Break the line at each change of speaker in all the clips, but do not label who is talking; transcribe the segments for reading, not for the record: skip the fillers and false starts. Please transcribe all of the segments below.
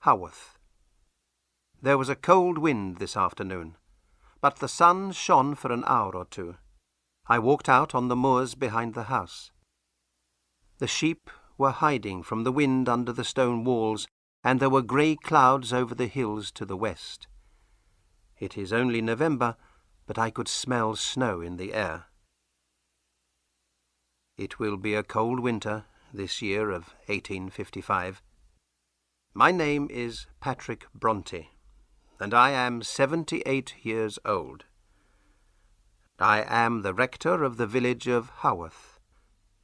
Haworth. There was a cold wind this afternoon, but the sun shone for an hour or two. I walked out on the moors behind the house. The sheep were hiding from the wind under the stone walls, and there were grey clouds over the hills to the west. It is only November, but I could smell snow in the air. It will be a cold winter, this year of 1855. My name is Patrick Brontë, and I am 78 years old. I am the rector of the village of Haworth.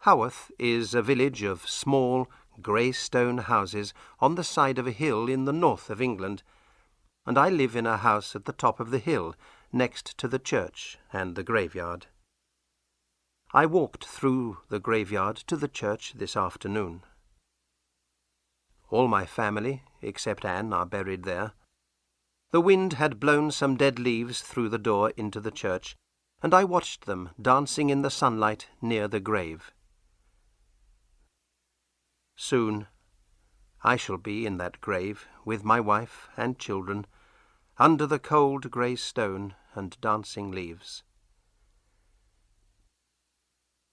Haworth is a village of small, grey stone houses on the side of a hill in the north of England, and I live in a house at the top of the hill, next to the church and the graveyard. I walked through the graveyard to the church this afternoon. All my family, except Anne, are buried there. The wind had blown some dead leaves through the door into the church, and I watched them dancing in the sunlight near the grave. Soon I shall be in that grave with my wife and children, under the cold grey stone and dancing leaves.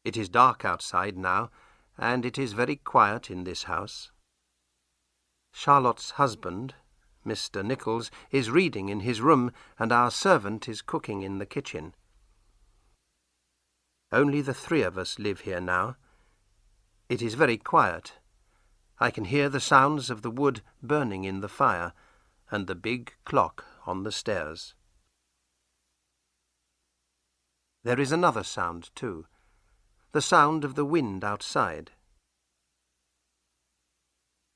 It is dark outside now, and it is very quiet in this house. Charlotte's husband, Mr. Nichols, is reading in his room, and our servant is cooking in the kitchen. Only the three of us live here now. It is very quiet. I can hear the sounds of the wood burning in the fire, and the big clock on the stairs. There is another sound, too, the sound of the wind outside.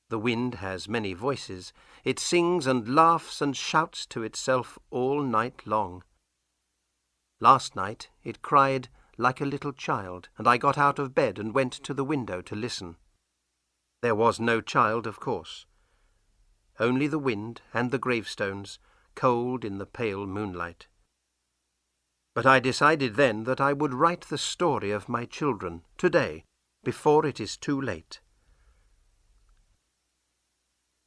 The wind has many voices. It sings and laughs and shouts to itself all night long. Last night it cried like a little child, and I got out of bed and went to the window to listen. There was no child, of course, only the wind and the gravestones, cold in the pale moonlight. But I decided then that I would write the story of my children today, before it is too late.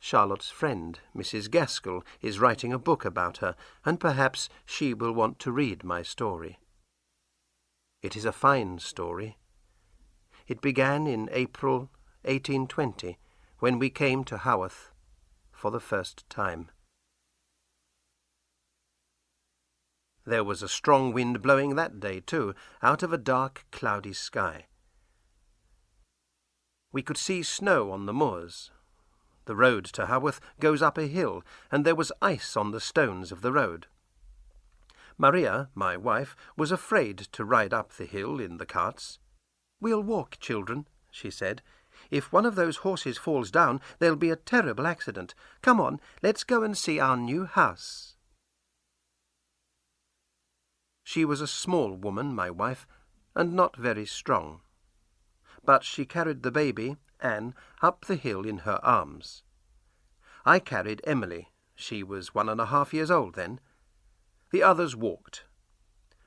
Charlotte's friend, Mrs. Gaskell, is writing a book about her, and perhaps she will want to read my story. It is a fine story. It began in April 1820, when we came to Haworth for the first time. There was a strong wind blowing that day, too, out of a dark, cloudy sky. We could see snow on the moors. The road to Haworth goes up a hill, and there was ice on the stones of the road. Maria, my wife, was afraid to ride up the hill in the carts. "We'll walk, children," she said. "If one of those horses falls down, there'll be a terrible accident. Come on, let's go and see our new house." She was a small woman, my wife, and not very strong. But she carried the baby, Anne, up the hill in her arms. I carried Emily. She was 1.5 years old then. The others walked.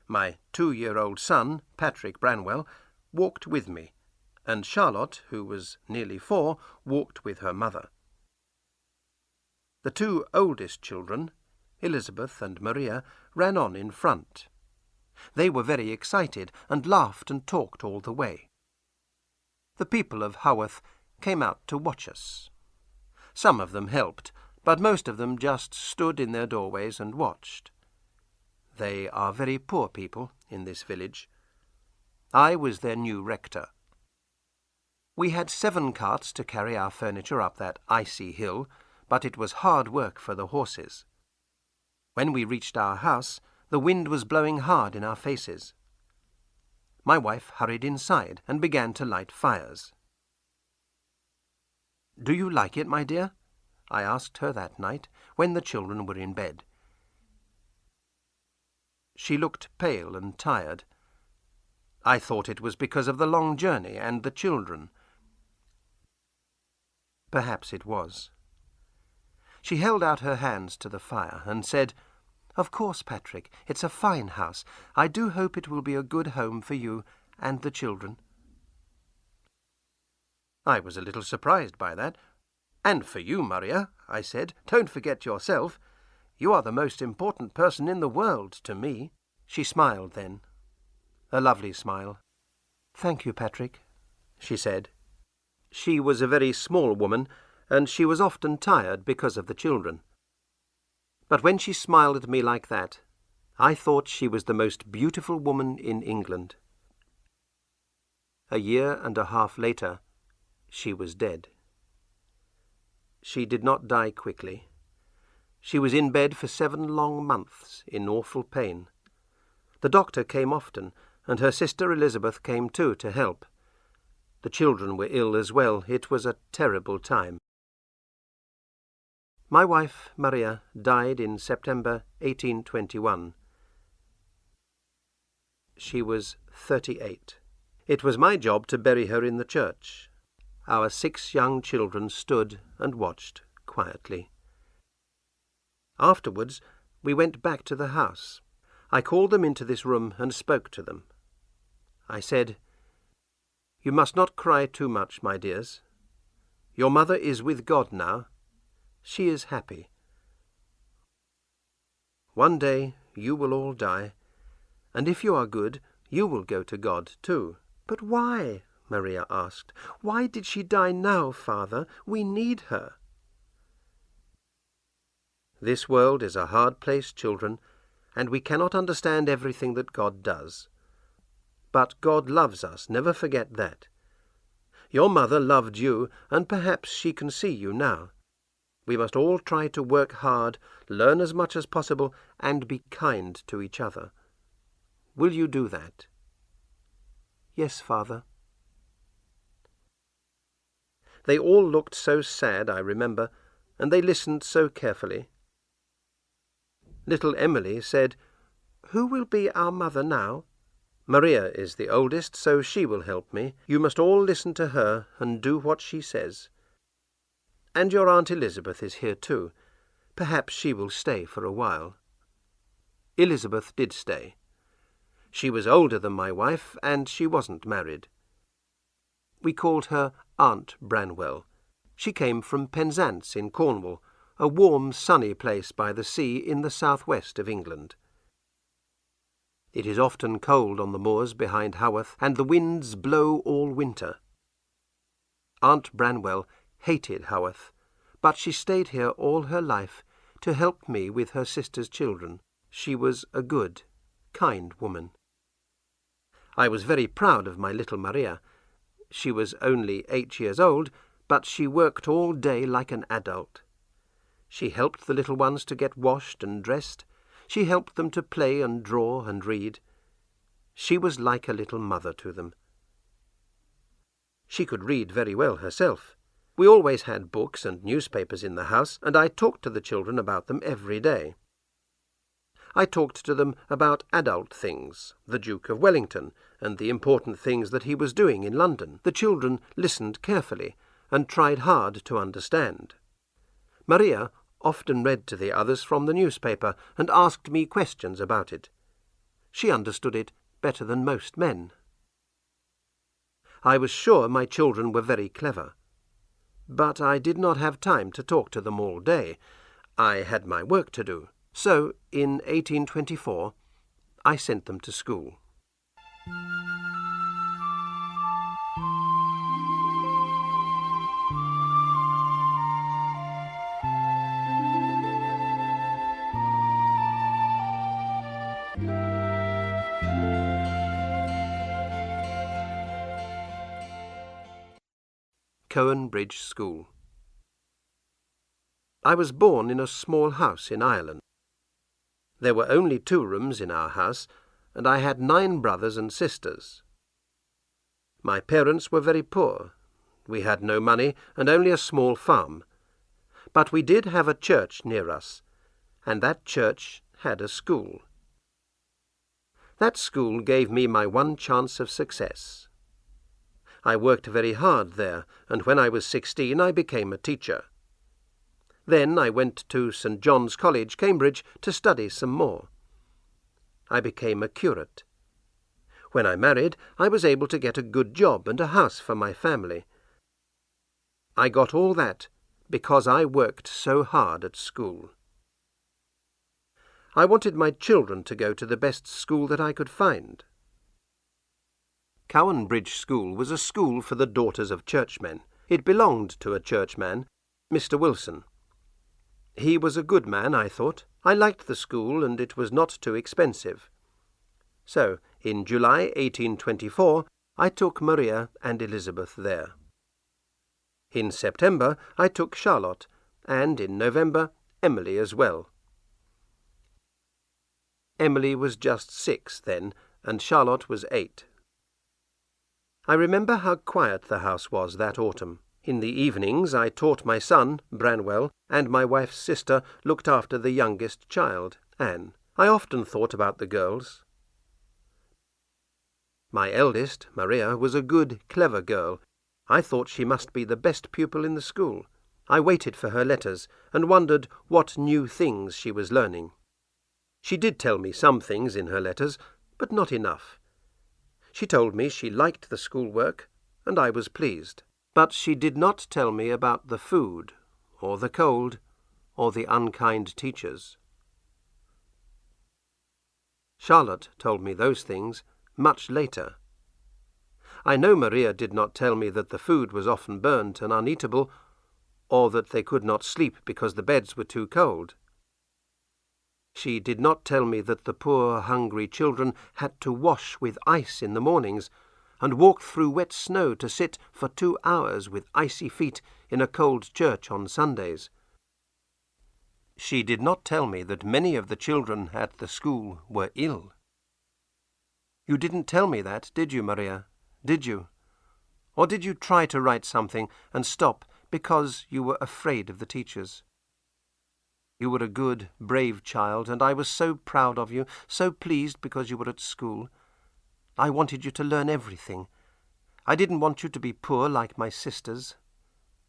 My 2-year-old son, Patrick Branwell, walked with me, and Charlotte, who was nearly 4, walked with her mother. The 2 oldest children, Elizabeth and Maria, ran on in front. They were very excited and laughed and talked all the way. The people of Haworth came out to watch us. Some of them helped, but most of them just stood in their doorways and watched. They are very poor people in this village. I was their new rector. We had 7 carts to carry our furniture up that icy hill, but it was hard work for the horses. When we reached our house, the wind was blowing hard in our faces. My wife hurried inside and began to light fires. "Do you like it, my dear?" I asked her that night, when the children were in bed. She looked pale and tired. I thought it was because of the long journey and the children. Perhaps it was. She held out her hands to the fire and said, "Of course, Patrick, it's a fine house. I do hope it will be a good home for you and the children." I was a little surprised by that. "And for you, Maria," I said. "Don't forget yourself. You are the most important person in the world to me." She smiled then, a lovely smile. "Thank you, Patrick," she said. She was a very small woman, and she was often tired because of the children. But when she smiled at me like that, I thought she was the most beautiful woman in England. A year and a half later, she was dead. She did not die quickly. She was in bed for 7 long months in awful pain. The doctor came often, and her sister Elizabeth came too to help. The children were ill as well. It was a terrible time. My wife, Maria, died in September 1821. She was 38. It was my job to bury her in the church. Our 6 young children stood and watched quietly. Afterwards, we went back to the house. I called them into this room and spoke to them. I said, "You must not cry too much, my dears. Your mother is with God now. She is happy. One day you will all die, and if you are good, you will go to God too." "But why?" Maria asked. "Why did she die now, Father? We need her." This world is a hard place, children, and we cannot understand everything that God does. But God loves us, never forget that. Your mother loved you, and perhaps she can see you now. We must all try to work hard, learn as much as possible, and be kind to each other. Will you do that?" "Yes, Father." They all looked so sad, I remember, and they listened so carefully. Little Emily said, "Who will be our mother now?" "Maria is the oldest, so she will help me. You must all listen to her and do what she says. And your Aunt Elizabeth is here too. Perhaps she will stay for a while." Elizabeth did stay. She was older than my wife, and she wasn't married. We called her Aunt Branwell. She came from Penzance in Cornwall, a warm, sunny place by the sea in the southwest of England. It is often cold on the moors behind Haworth, and the winds blow all winter. Aunt Branwell hated Haworth, but she stayed here all her life to help me with her sister's children. She was a good, kind woman. I was very proud of my little Maria. She was only 8 years old, but she worked all day like an adult. She helped the little ones to get washed and dressed. She helped them to play and draw and read. She was like a little mother to them. She could read very well herself. We always had books and newspapers in the house, and I talked to the children about them every day. I talked to them about adult things, the Duke of Wellington, and the important things that he was doing in London. The children listened carefully and tried hard to understand. Maria often read to the others from the newspaper and asked me questions about it. She understood it better than most men. I was sure my children were very clever, but I did not have time to talk to them all day. I had my work to do. So, in 1824, I sent them to school. Cowan Bridge School. I was born in a small house in Ireland. There were only 2 rooms in our house, and I had 9 brothers and sisters. My parents were very poor. We had no money and only a small farm. But we did have a church near us, and that church had a school. That school gave me my one chance of success. I worked very hard there, and when I was 16 I became a teacher. Then I went to St. John's College, Cambridge, to study some more. I became a curate. When I married, I was able to get a good job and a house for my family. I got all that because I worked so hard at school. I wanted my children to go to the best school that I could find. Cowan Bridge School was a school for the daughters of churchmen. It belonged to a churchman, Mr. Wilson. He was a good man, I thought. I liked the school, and it was not too expensive. So, in July 1824, I took Maria and Elizabeth there. In September, I took Charlotte, and in November, Emily as well. Emily was just 6 then, and Charlotte was 8. I remember how quiet the house was that autumn. In the evenings I taught my son, Branwell, and my wife's sister looked after the youngest child, Anne. I often thought about the girls. My eldest, Maria, was a good, clever girl. I thought she must be the best pupil in the school. I waited for her letters, and wondered what new things she was learning. She did tell me some things in her letters, but not enough. She told me she liked the schoolwork, and I was pleased. But she did not tell me about the food, or the cold, or the unkind teachers. Charlotte told me those things much later. I know Maria did not tell me that the food was often burnt and uneatable, or that they could not sleep because the beds were too cold. She did not tell me that the poor, hungry children had to wash with ice in the mornings, and walk through wet snow to sit for 2 hours with icy feet in a cold church on Sundays. She did not tell me that many of the children at the school were ill. You didn't tell me that, did you, Maria? Did you? Or did you try to write something and stop because you were afraid of the teachers? You were a good, brave child, and I was so proud of you, so pleased because you were at school. I wanted you to learn everything. I didn't want you to be poor like my sisters.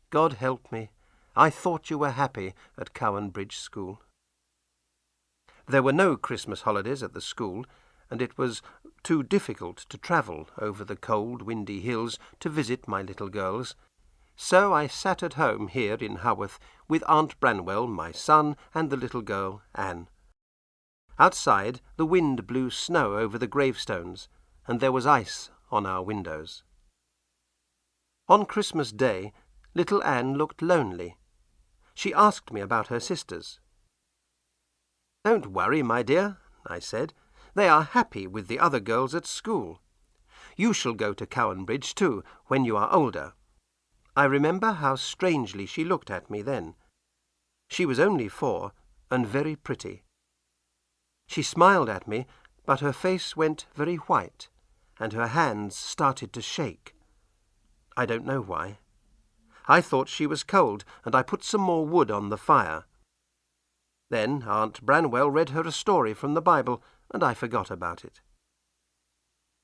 God help me. I thought you were happy at Cowan Bridge School. There were no Christmas holidays at the school, and it was too difficult to travel over the cold, windy hills to visit my little girls. So I sat at home here in Haworth with Aunt Branwell, my son, and the little girl, Anne. Outside, the wind blew snow over the gravestones, and there was ice on our windows. On Christmas Day, little Anne looked lonely. She asked me about her sisters. "Don't worry, my dear," I said. "They are happy with the other girls at school. You shall go to Cowan Bridge too, when you are older." I remember how strangely she looked at me then. She was only 4, and very pretty. She smiled at me, but her face went very white, and her hands started to shake. I don't know why. I thought she was cold, and I put some more wood on the fire. Then Aunt Branwell read her a story from the Bible, and I forgot about it.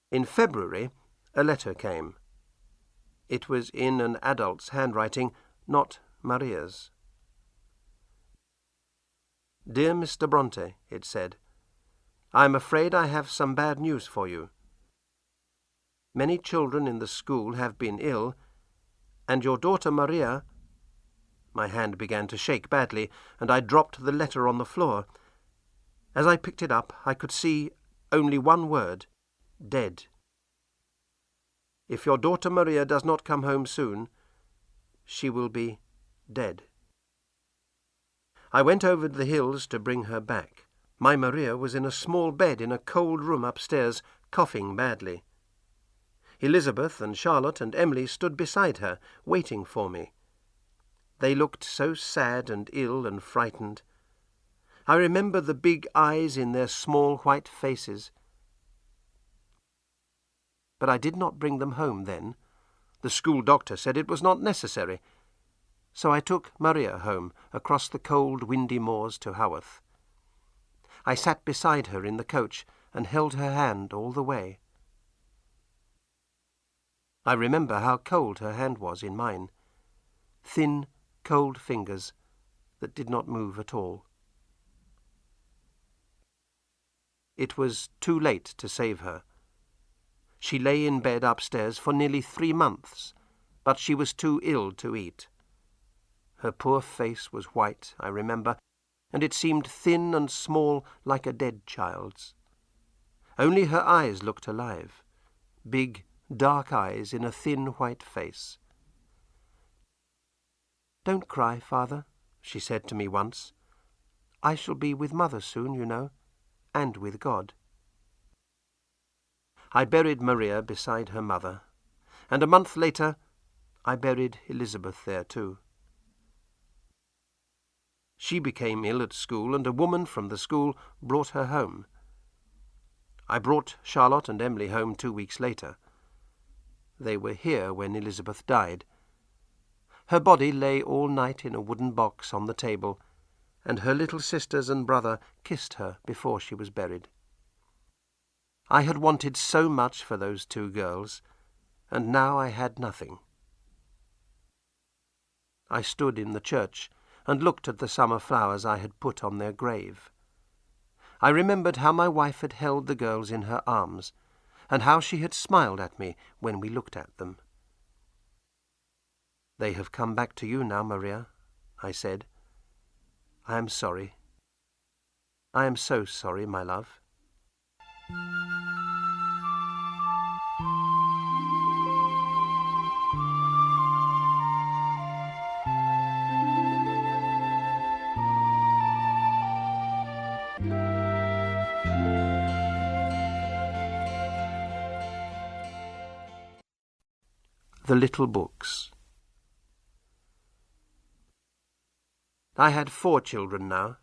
In February, a letter came. It was in an adult's handwriting, not Maria's. "Dear Mr. Bronte," it said, "I am afraid I have some bad news for you. Many children in the school have been ill, and your daughter Maria—" My hand began to shake badly, and I dropped the letter on the floor. As I picked it up, I could see only one word: dead. If your daughter Maria does not come home soon, she will be dead. I went over the hills to bring her back. My Maria was in a small bed in a cold room upstairs, coughing badly. Elizabeth and Charlotte and Emily stood beside her, waiting for me. They looked so sad and ill and frightened. I remember the big eyes in their small white faces. But I did not bring them home then. The school doctor said it was not necessary. So I took Maria home across the cold, windy moors to Haworth. I sat beside her in the coach and held her hand all the way. I remember how cold her hand was in mine. Thin, cold fingers that did not move at all. It was too late to save her. She lay in bed upstairs for nearly 3 months, but she was too ill to eat. Her poor face was white, I remember, and it seemed thin and small like a dead child's. Only her eyes looked alive, big, dark eyes in a thin white face. "Don't cry, Father," she said to me once. "I shall be with Mother soon, you know, and with God." I buried Maria beside her mother, and a month later I buried Elizabeth there too. She became ill at school, and a woman from the school brought her home. I brought Charlotte and Emily home 2 weeks later. They were here when Elizabeth died. Her body lay all night in a wooden box on the table, and her little sisters and brother kissed her before she was buried. I had wanted so much for those 2 girls, and now I had nothing. I stood in the church and looked at the summer flowers I had put on their grave. I remembered how my wife had held the girls in her arms, and how she had smiled at me when we looked at them. "They have come back to you now, Maria," I said. "I am sorry. I am so sorry, my love." The Little Books. I had 4 children now: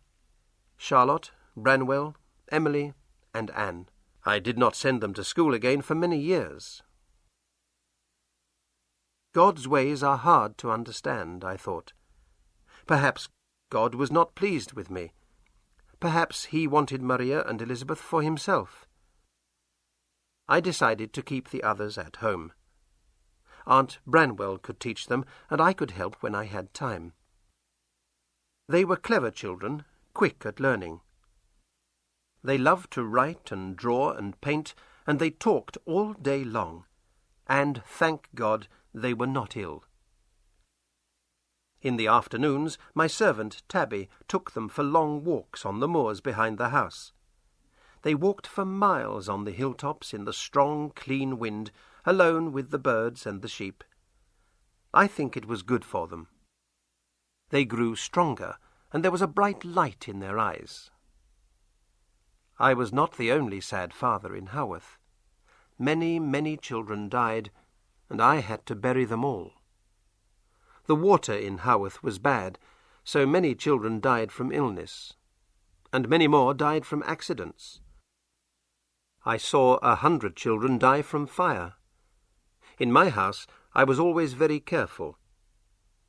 Charlotte, Branwell, Emily, and Anne. I did not send them to school again for many years. God's ways are hard to understand, I thought. Perhaps God was not pleased with me. Perhaps he wanted Maria and Elizabeth for himself. I decided to keep the others at home. Aunt Branwell could teach them, and I could help when I had time. They were clever children, quick at learning. They loved to write and draw and paint, and they talked all day long. And, thank God, they were not ill. In the afternoons, my servant, Tabby, took them for long walks on the moors behind the house. They walked for miles on the hilltops in the strong, clean wind, alone with the birds and the sheep. I think it was good for them. They grew stronger, and there was a bright light in their eyes. I was not the only sad father in Haworth. Many, many children died, and I had to bury them all. The water in Haworth was bad, so many children died from illness, and many more died from accidents. I saw 100 children die from fire. In my house I was always very careful.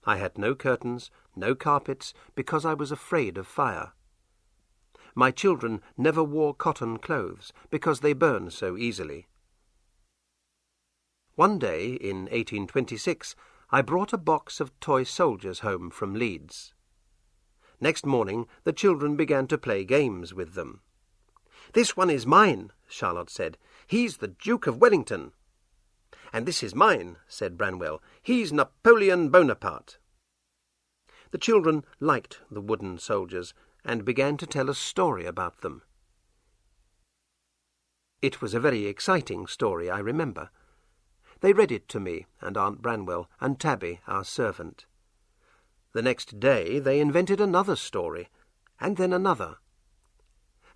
I had no curtains, no carpets, because I was afraid of fire. My children never wore cotton clothes, because they burn so easily. One day, in 1826, I brought a box of toy soldiers home from Leeds. Next morning the children began to play games with them. "This one is mine," Charlotte said. "He's the Duke of Wellington." "And this is mine," said Branwell. "He's Napoleon Bonaparte." The children liked the wooden soldiers and began to tell a story about them. It was a very exciting story, I remember. They read it to me and Aunt Branwell and Tabby, our servant. The next day they invented another story, and then another.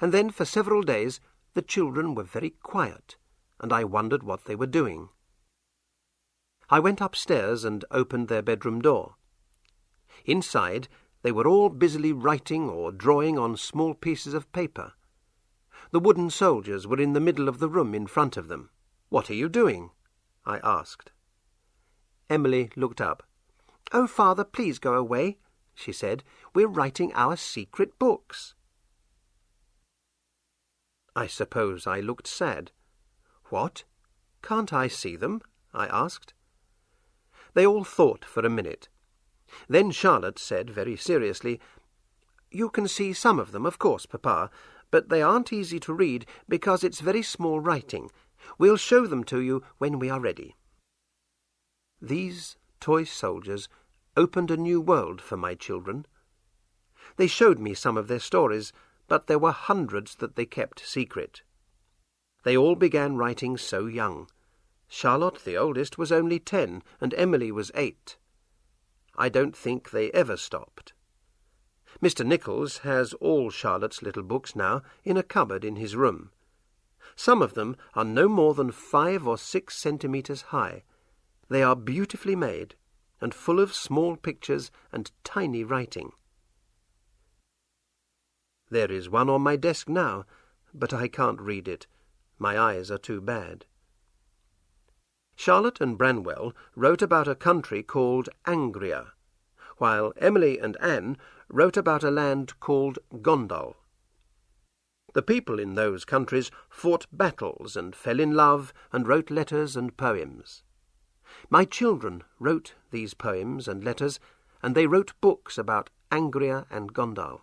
And then for several days the children were very quiet, and I wondered what they were doing. I went upstairs and opened their bedroom door. Inside they were all busily writing or drawing on small pieces of paper. The wooden soldiers were in the middle of the room in front of them. "What are you doing?" I asked. Emily looked up. "Oh, Father, please go away," she said. "We're writing our secret books." I suppose I looked sad. "What? Can't I see them?" I asked. They all thought for a minute. Then Charlotte said very seriously, "You can see some of them, of course, Papa, but they aren't easy to read because it's very small writing. We'll show them to you when we are ready." These toy soldiers opened a new world for my children. They showed me some of their stories, but there were hundreds that they kept secret. They all began writing so young. Charlotte, the oldest, was only 10, and Emily was 8. I don't think they ever stopped. Mr. Nichols has all Charlotte's little books now in a cupboard in his room. Some of them are no more than 5 or 6 centimetres high. They are beautifully made, and full of small pictures and tiny writing. There is one on my desk now, but I can't read it. My eyes are too bad. Charlotte and Branwell wrote about a country called Angria, while Emily and Anne wrote about a land called Gondal. The people in those countries fought battles and fell in love and wrote letters and poems. My children wrote these poems and letters, and they wrote books about Angria and Gondal.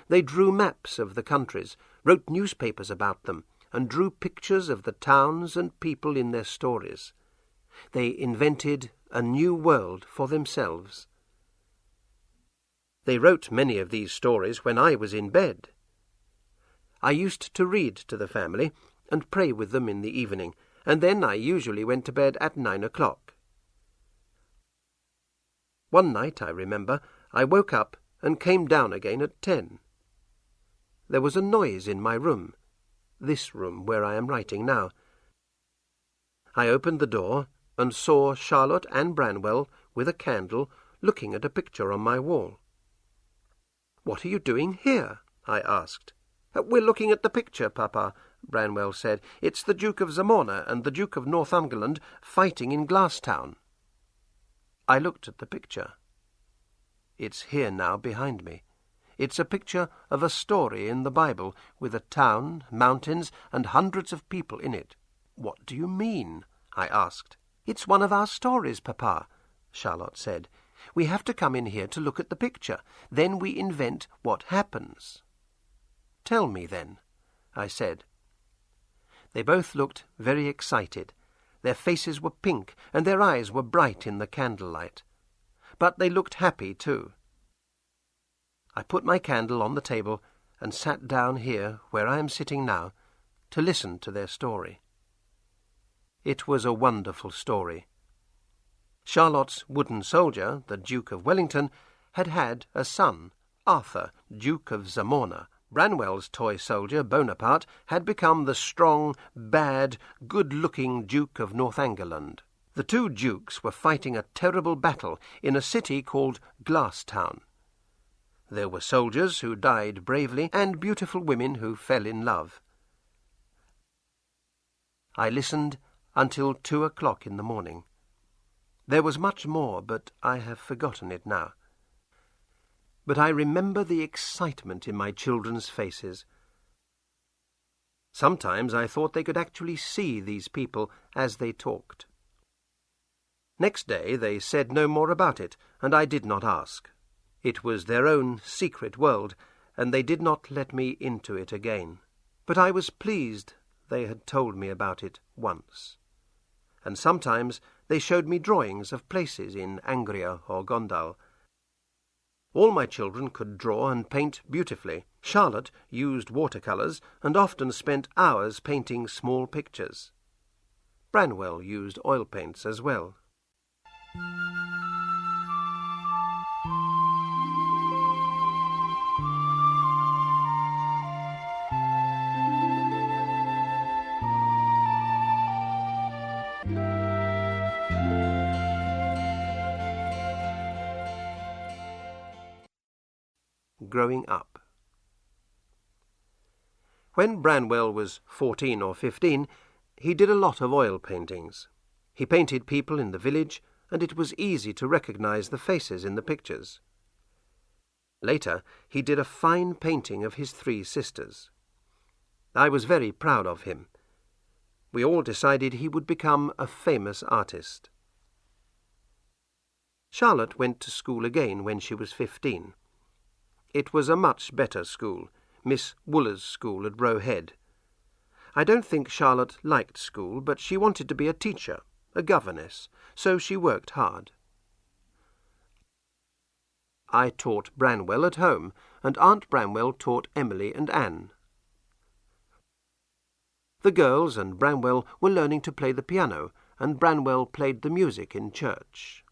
They drew maps of the countries, wrote newspapers about them, and drew pictures of the towns and people in their stories. They invented a new world for themselves. They wrote many of these stories when I was in bed. I used to read to the family and pray with them in the evening, and then I usually went to bed at 9 o'clock. One night, I remember, I woke up and came down again at 10. There was a noise in my room, this room where I am writing now. I opened the door and saw Charlotte and Branwell with a candle looking at a picture on my wall. "What are you doing here?" I asked. "We're looking at the picture, Papa," Branwell said. "It's the Duke of Zamora and the Duke of Northumberland fighting in Glasstown." I looked at the picture. It's here now behind me. It's a picture of a story in the Bible with a town, mountains, and hundreds of people in it. "What do you mean?" I asked. "It's one of our stories, Papa," Charlotte said. "We have to come in here to look at the picture. Then we invent what happens." "Tell me, then," I said. They both looked very excited. Their faces were pink, and their eyes were bright in the candlelight. But they looked happy, too. I put my candle on the table and sat down here, where I am sitting now, to listen to their story. It was a wonderful story. Charlotte's wooden soldier, the Duke of Wellington, had had a son, Arthur, Duke of Zamora. Branwell's toy soldier, Bonaparte, had become the strong, bad, good-looking Duke of Northumberland. The two dukes were fighting a terrible battle in a city called Glasstown. There were soldiers who died bravely and beautiful women who fell in love. I listened until 2 o'clock in the morning. There was much more, but I have forgotten it now. But I remember the excitement in my children's faces. Sometimes I thought they could actually see these people as they talked. Next day they said no more about it, and I did not ask. It was their own secret world, and they did not let me into it again. But I was pleased they had told me about it once. And sometimes they showed me drawings of places in Angria or Gondal. All my children could draw and paint beautifully. Charlotte used watercolours and often spent hours painting small pictures. Branwell used oil paints as well. Growing up. When Branwell was 14 or 15, he did a lot of oil paintings. He painted people in the village, and it was easy to recognize the faces in the pictures. Later, he did a fine painting of his 3 sisters. I was very proud of him. We all decided he would become a famous artist. Charlotte went to school again when she was 15. It was a much better school, Miss Wooler's school at Roe Head. I don't think Charlotte liked school, but she wanted to be a teacher, a governess, so she worked hard. I taught Branwell at home, and Aunt Branwell taught Emily and Anne. The girls and Branwell were learning to play the piano, and Branwell played the music in church.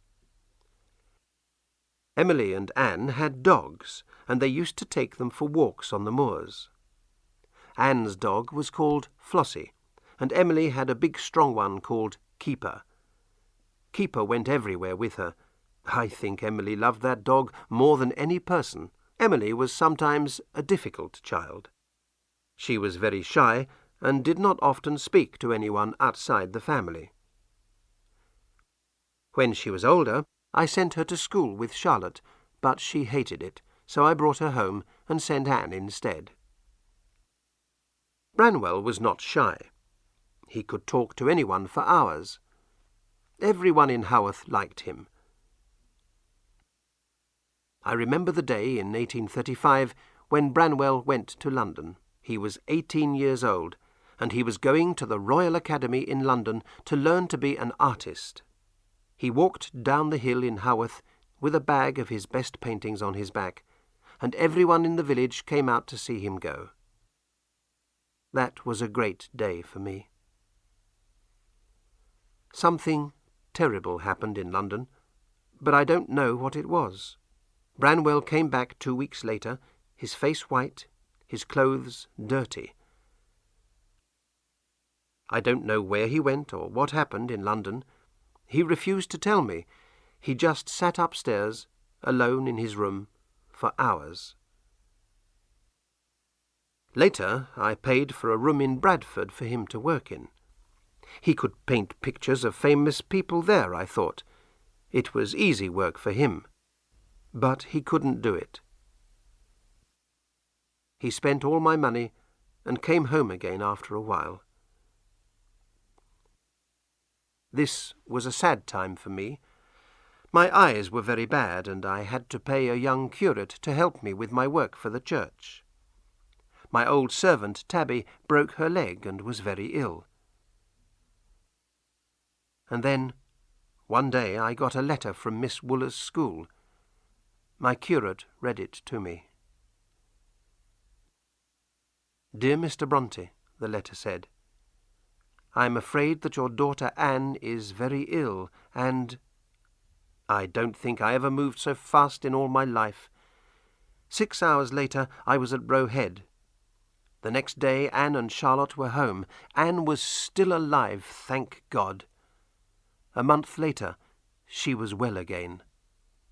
Emily and Anne had dogs, and they used to take them for walks on the moors. Anne's dog was called Flossie, and Emily had a big strong one called Keeper. Keeper went everywhere with her. I think Emily loved that dog more than any person. Emily was sometimes a difficult child. She was very shy and did not often speak to anyone outside the family. When she was older, I sent her to school with Charlotte, but she hated it, so I brought her home and sent Anne instead. Branwell was not shy. He could talk to anyone for hours. Everyone in Haworth liked him. I remember the day in 1835 when Branwell went to London. He was 18 years old, and he was going to the Royal Academy in London to learn to be an artist. He walked down the hill in Haworth with a bag of his best paintings on his back, and everyone in the village came out to see him go. That was a great day for me. Something terrible happened in London, but I don't know what it was. Branwell came back 2 weeks later, his face white, his clothes dirty. I don't know where he went or what happened in London. He refused to tell me. He just sat upstairs, alone in his room, for hours. Later, I paid for a room in Bradford for him to work in. He could paint pictures of famous people there, I thought. It was easy work for him. But he couldn't do it. He spent all my money and came home again after a while. This was a sad time for me. My eyes were very bad, and I had to pay a young curate to help me with my work for the church. My old servant, Tabby, broke her leg and was very ill. And then, one day, I got a letter from Miss Wooler's school. My curate read it to me. "Dear Mr. Brontë," the letter said, "I am afraid that your daughter Anne is very ill, and I don't think I ever moved so fast in all my life. 6 hours later I was at Roe Head. The next day Anne and Charlotte were home. Anne was still alive, thank God. A month later she was well again.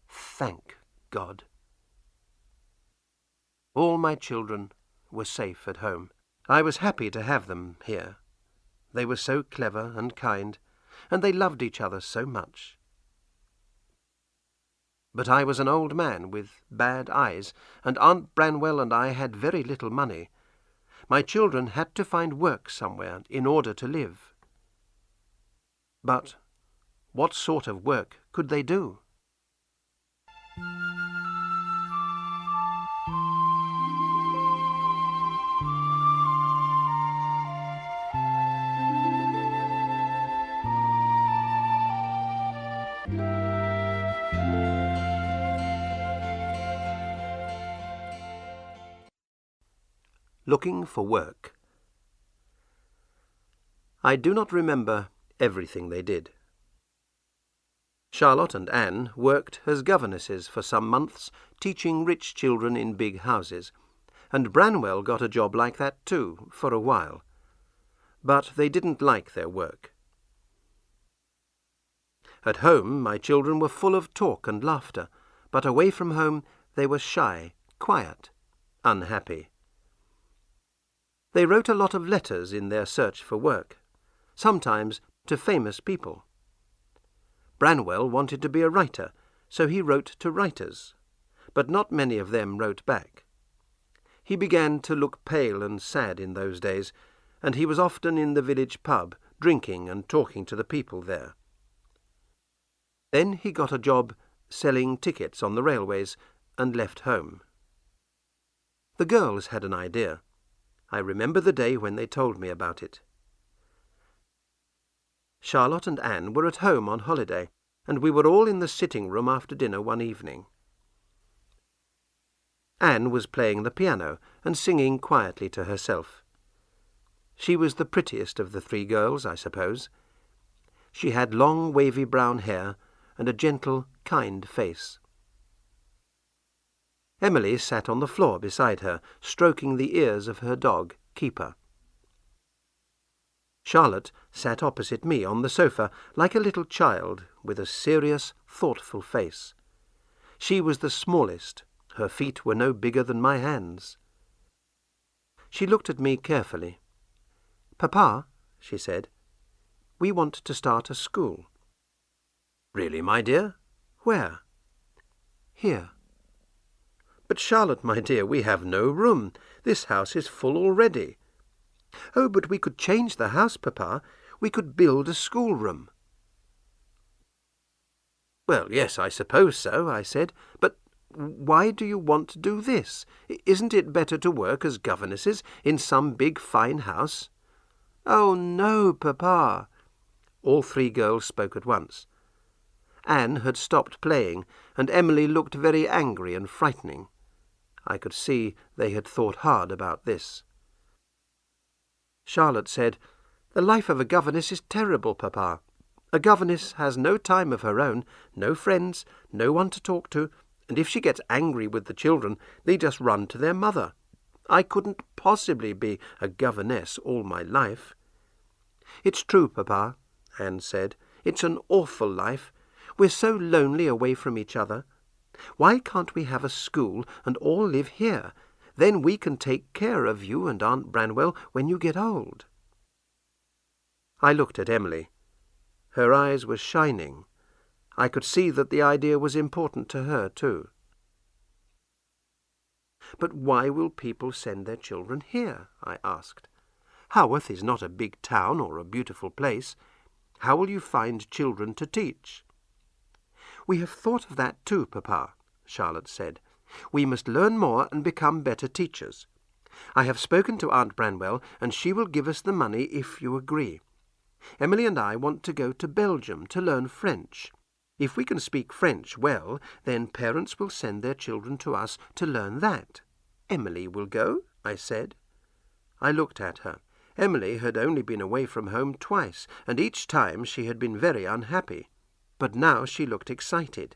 Thank God. All my children were safe at home. I was happy to have them here. They were so clever and kind, and they loved each other so much. But I was an old man with bad eyes, and Aunt Branwell and I had very little money. My children had to find work somewhere in order to live. But what sort of work could they do? Looking for work. I do not remember everything they did. Charlotte and Anne worked as governesses for some months, teaching rich children in big houses, and Branwell got a job like that too, for a while. But they didn't like their work. At home my children were full of talk and laughter, but away from home they were shy, quiet, unhappy. They wrote a lot of letters in their search for work, sometimes to famous people. Branwell wanted to be a writer, so he wrote to writers, but not many of them wrote back. He began to look pale and sad in those days, and he was often in the village pub, drinking and talking to the people there. Then he got a job selling tickets on the railways and left home. The girls had an idea. I remember the day when they told me about it. Charlotte and Anne were at home on holiday, and we were all in the sitting room after dinner one evening. Anne was playing the piano and singing quietly to herself. She was the prettiest of the three girls, I suppose. She had long wavy brown hair and a gentle, kind face. Emily sat on the floor beside her, stroking the ears of her dog, Keeper. Charlotte sat opposite me on the sofa, like a little child, with a serious, thoughtful face. She was the smallest. Her feet were no bigger than my hands. She looked at me carefully. "Papa," she said, "we want to start a school." "Really, my dear? Where?" "Here." "But Charlotte, my dear, we have no room. This house is full already." "Oh, but we could change the house, Papa. We could build a schoolroom." "Well, yes, I suppose so," I said. "But why do you want to do this? Isn't it better to work as governesses in some big fine house?" "Oh, no, Papa." All three girls spoke at once. Anne had stopped playing, and Emily looked very angry and frightening. I could see they had thought hard about this. Charlotte said, "The life of a governess is terrible, Papa. A governess has no time of her own, no friends, no one to talk to, and if she gets angry with the children, they just run to their mother. I couldn't possibly be a governess all my life." "It's true, Papa," Anne said. "It's an awful life. We're so lonely away from each other. Why can't we have a school and all live here? Then we can take care of you and Aunt Branwell when you get old." I looked at Emily. Her eyes were shining. I could see that the idea was important to her, too. "But why will people send their children here?" I asked. "Haworth is not a big town or a beautiful place. How will you find children to teach?" "We have thought of that too, Papa," Charlotte said. "We must learn more and become better teachers. I have spoken to Aunt Branwell, and she will give us the money if you agree. Emily and I want to go to Belgium to learn French. If we can speak French well, then parents will send their children to us to learn that." "Emily will go?" I said. I looked at her. Emily had only been away from home twice, and each time she had been very unhappy. But now she looked excited.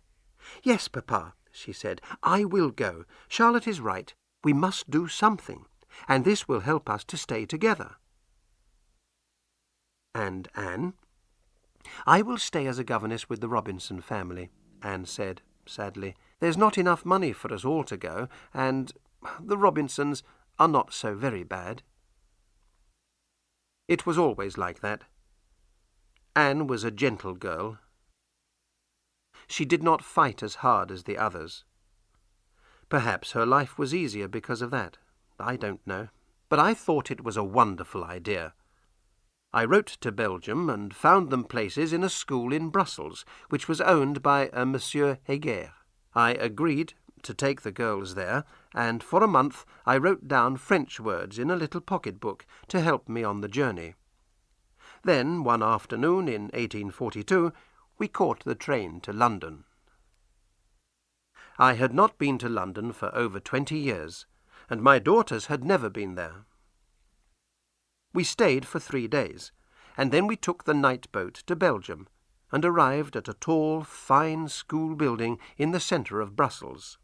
"Yes, Papa," she said, "I will go. Charlotte is right. We must do something, and this will help us to stay together." "And Anne?" "I will stay as a governess with the Robinson family," Anne said sadly. "There's not enough money for us all to go, and the Robinsons are not so very bad." It was always like that. Anne was a gentle girl. She did not fight as hard as the others. Perhaps her life was easier because of that. I don't know. But I thought it was a wonderful idea. I wrote to Belgium and found them places in a school in Brussels, which was owned by a Monsieur Heger. I agreed to take the girls there, and for a month I wrote down French words in a little pocket-book to help me on the journey. Then, one afternoon in 1842, we caught the train to London. I had not been to London for over 20 years, and my daughters had never been there. We stayed for 3 days, and then we took the night boat to Belgium, and arrived at a tall, fine school building in the centre of Brussels.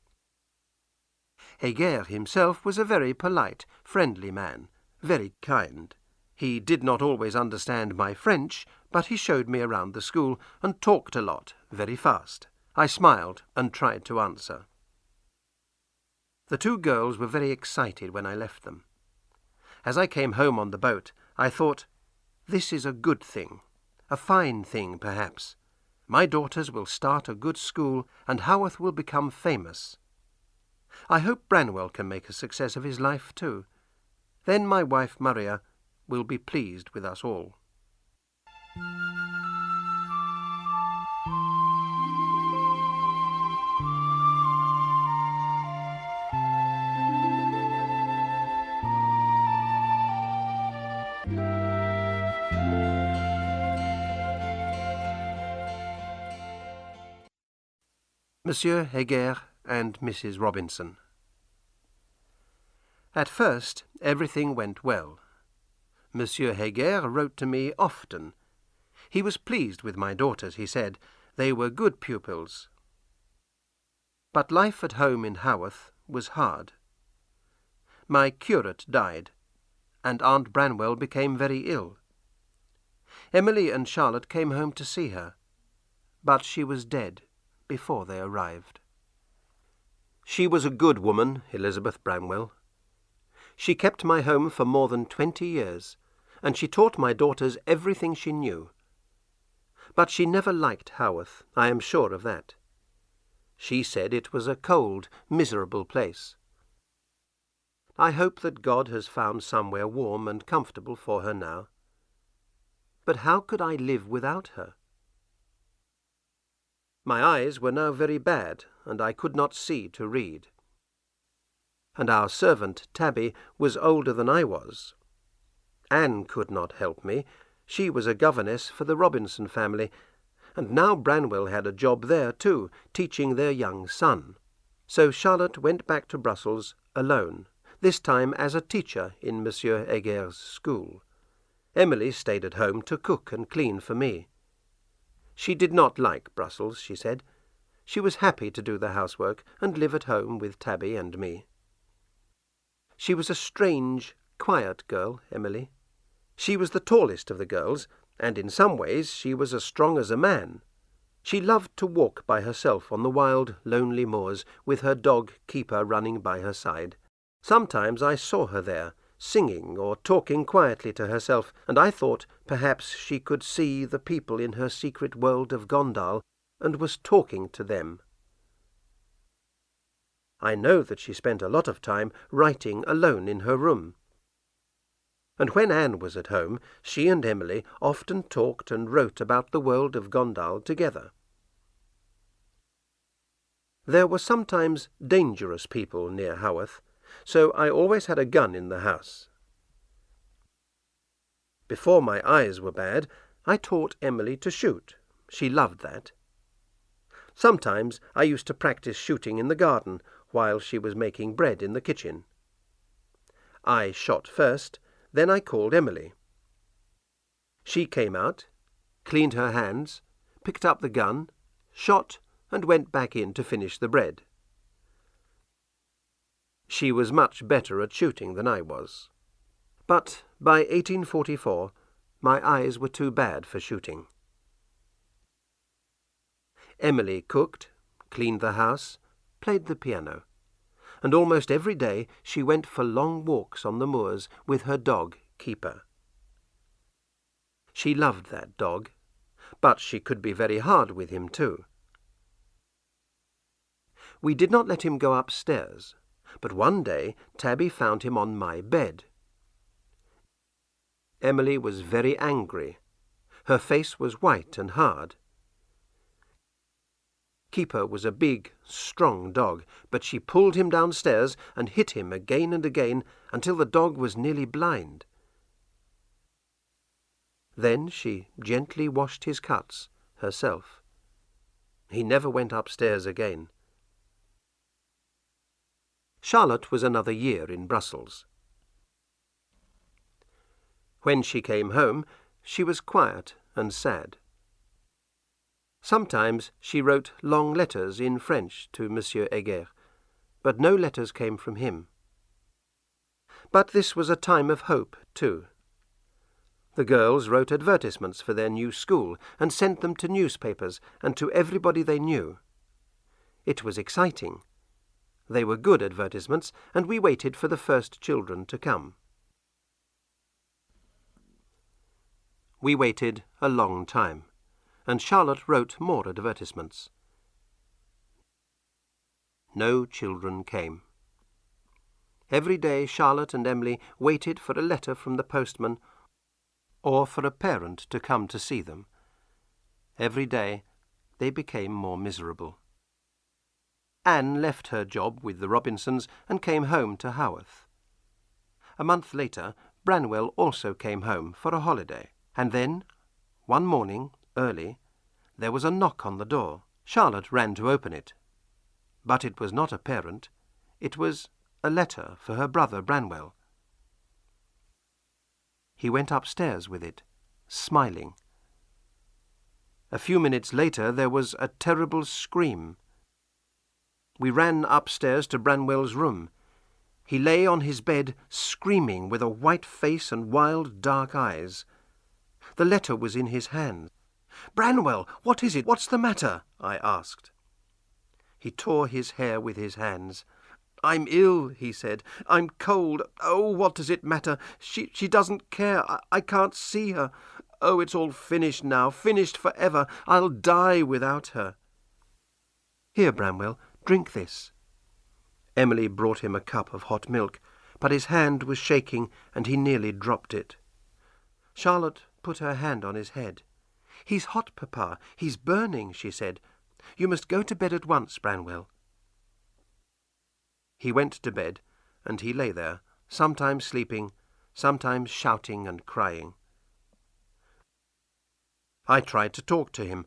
Heger himself was a very polite, friendly man, very kind. He did not always understand my French, but he showed me around the school and talked a lot, very fast. I smiled and tried to answer. The two girls were very excited when I left them. As I came home on the boat, I thought, this is a good thing, a fine thing perhaps. My daughters will start a good school, and Haworth will become famous. I hope Branwell can make a success of his life too. Then my wife Maria will be pleased with us all. Monsieur Heger and Mrs. Robinson. At first everything went well. Monsieur Heger wrote to me often. He was pleased with my daughters, he said. They were good pupils. But life at home in Haworth was hard. My curate died, and Aunt Branwell became very ill. Emily and Charlotte came home to see her, but she was dead before they arrived. She was a good woman, Elizabeth Branwell. She kept my home for more than 20 years, and she taught my daughters everything she knew. But she never liked Haworth, I am sure of that. She said it was a cold, miserable place. I hope that God has found somewhere warm and comfortable for her now. But how could I live without her? My eyes were now very bad, and I could not see to read. And our servant, Tabby, was older than I was. Anne could not help me. She was a governess for the Robinson family, and now Branwell had a job there too, teaching their young son. So Charlotte went back to Brussels alone, this time as a teacher in Monsieur Heger's school. Emily stayed at home to cook and clean for me. She did not like Brussels, she said. She was happy to do the housework and live at home with Tabby and me. She was a strange, quiet girl, Emily. She was the tallest of the girls, and in some ways she was as strong as a man. She loved to walk by herself on the wild, lonely moors, with her dog Keeper running by her side. Sometimes I saw her there, singing or talking quietly to herself, and I thought perhaps she could see the people in her secret world of Gondal, and was talking to them. I know that she spent a lot of time writing alone in her room. And when Anne was at home, she and Emily often talked and wrote about the world of Gondal together. There were sometimes dangerous people near Haworth, so I always had a gun in the house. Before my eyes were bad, I taught Emily to shoot. She loved that. Sometimes I used to practice shooting in the garden while she was making bread in the kitchen. I shot first, then I called Emily. She came out, cleaned her hands, picked up the gun, shot, and went back in to finish the bread. She was much better at shooting than I was. But by 1844 my eyes were too bad for shooting. Emily cooked, cleaned the house, played the piano, and almost every day she went for long walks on the moors with her dog Keeper. She loved that dog, but she could be very hard with him too. We did not let him go upstairs, but one day Tabby found him on my bed. Emily was very angry. Her face was white and hard. Keeper was a big, strong dog, but she pulled him downstairs and hit him again and again until the dog was nearly blind. Then she gently washed his cuts herself. He never went upstairs again. Charlotte was another year in Brussels. When she came home, she was quiet and sad. Sometimes she wrote long letters in French to Monsieur Heger, but no letters came from him. But this was a time of hope, too. The girls wrote advertisements for their new school and sent them to newspapers and to everybody they knew. It was exciting. They were good advertisements, and we waited for the first children to come. We waited a long time, and Charlotte wrote more advertisements. No children came. Every day Charlotte and Emily waited for a letter from the postman or for a parent to come to see them. Every day they became more miserable. Anne left her job with the Robinsons and came home to Haworth. A month later, Branwell also came home for a holiday, and then, one morning, early, there was a knock on the door. Charlotte ran to open it. But it was not a parent. It was a letter for her brother Branwell. He went upstairs with it, smiling. A few minutes later there was a terrible scream. We ran upstairs to Branwell's room. He lay on his bed, screaming, with a white face and wild dark eyes. The letter was in his hand. "Branwell, what is it? What's the matter?" I asked. He tore his hair with his hands. "I'm ill," he said. "I'm cold. Oh, what does it matter? She doesn't care. I can't see her. Oh, it's all finished now, finished forever. I'll die without her." "Here, Branwell, drink this." Emily brought him a cup of hot milk, but his hand was shaking and he nearly dropped it. Charlotte put her hand on his head. "He's hot, Papa. He's burning," she said. "You must go to bed at once, Branwell." He went to bed, and he lay there, sometimes sleeping, sometimes shouting and crying. I tried to talk to him,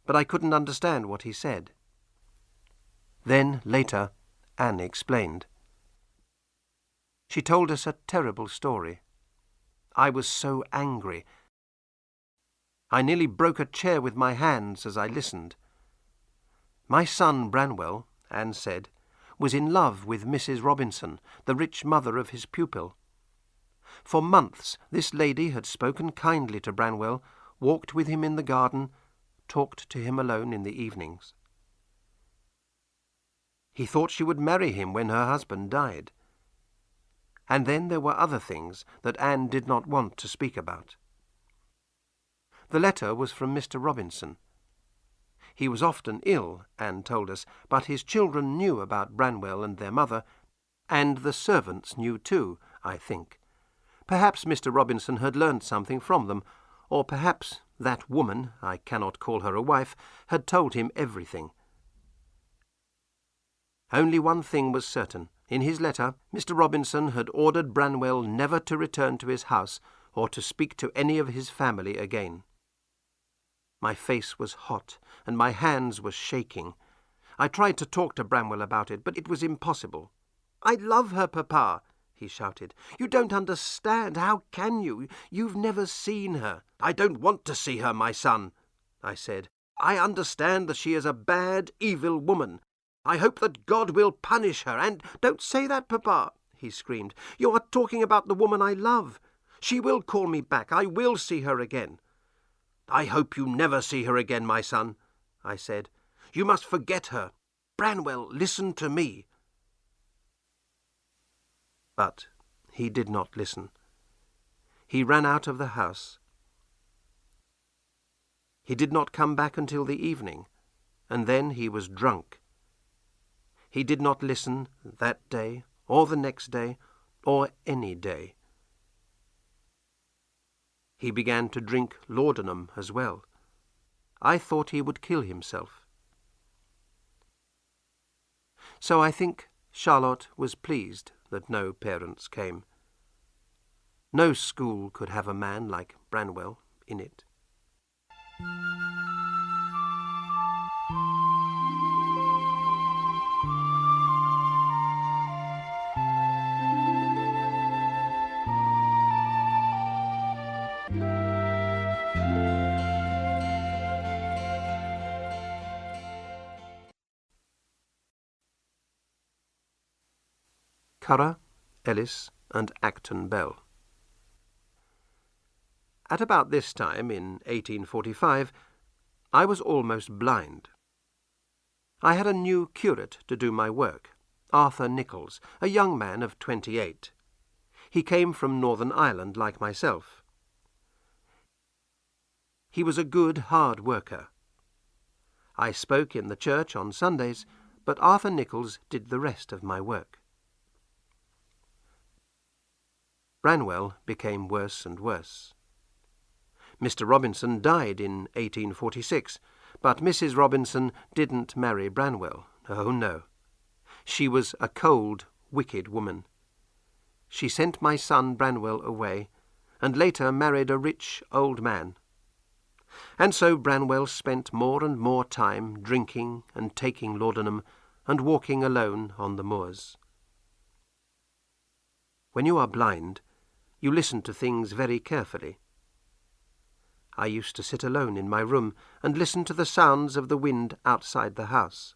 but I couldn't understand what he said. Then, later, Anne explained. She told us a terrible story. I was so angry. I nearly broke a chair with my hands as I listened. My son Branwell, Anne said, was in love with Mrs. Robinson, the rich mother of his pupil. For months this lady had spoken kindly to Branwell, walked with him in the garden, talked to him alone in the evenings. He thought she would marry him when her husband died. And then there were other things that Anne did not want to speak about. The letter was from Mr. Robinson. He was often ill, Anne told us, but his children knew about Branwell and their mother, and the servants knew too, I think. Perhaps Mr. Robinson had learned something from them, or perhaps that woman, I cannot call her a wife, had told him everything. Only one thing was certain. In his letter, Mr. Robinson had ordered Branwell never to return to his house or to speak to any of his family again. My face was hot, and my hands were shaking. I tried to talk to Branwell about it, but it was impossible. "I love her, Papa," he shouted. "You don't understand. How can you? You've never seen her." "I don't want to see her, my son," I said. "I understand that she is a bad, evil woman. I hope that God will punish her, and—" "Don't say that, Papa," he screamed. "You are talking about the woman I love. She will call me back. I will see her again." "I hope you never see her again, my son," I said. "You must forget her. Branwell, listen to me." But he did not listen. He ran out of the house. He did not come back until the evening, and then he was drunk. He did not listen that day, or the next day, or any day. He began to drink laudanum as well. I thought he would kill himself. So I think Charlotte was pleased that no parents came. No school could have a man like Branwell in it. Currer, Ellis, and Acton Bell. At about this time, in 1845, I was almost blind. I had a new curate to do my work, Arthur Nichols, a young man of 28. He came from Northern Ireland like myself. He was a good, hard worker. I spoke in the church on Sundays, but Arthur Nichols did the rest of my work. Branwell became worse and worse. Mr. Robinson died in 1846, but Mrs. Robinson didn't marry Branwell. Oh, no. She was a cold, wicked woman. She sent my son Branwell away, and later married a rich old man. And so Branwell spent more and more time drinking and taking laudanum and walking alone on the moors. When you are blind, you listen to things very carefully. I used to sit alone in my room and listen to the sounds of the wind outside the house.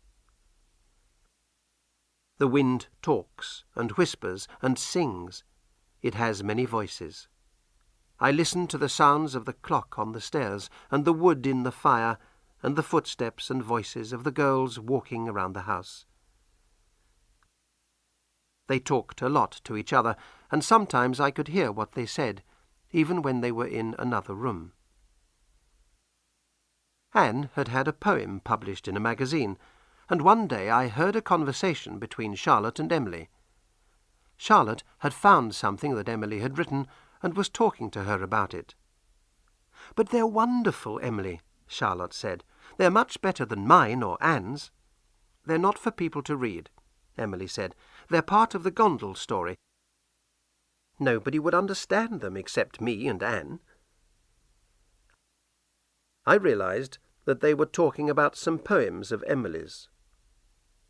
The wind talks and whispers and sings. It has many voices. I listen to the sounds of the clock on the stairs and the wood in the fire and the footsteps and voices of the girls walking around the house. They talked a lot to each other, and sometimes I could hear what they said, even when they were in another room. Anne had had a poem published in a magazine, and one day I heard a conversation between Charlotte and Emily. Charlotte had found something that Emily had written and was talking to her about it. "But they're wonderful, Emily," Charlotte said. "They're much better than mine or Anne's." "They're not for people to read," Emily said. "They're part of the Brontë Story. Nobody would understand them except me and Anne." I realized that they were talking about some poems of Emily's.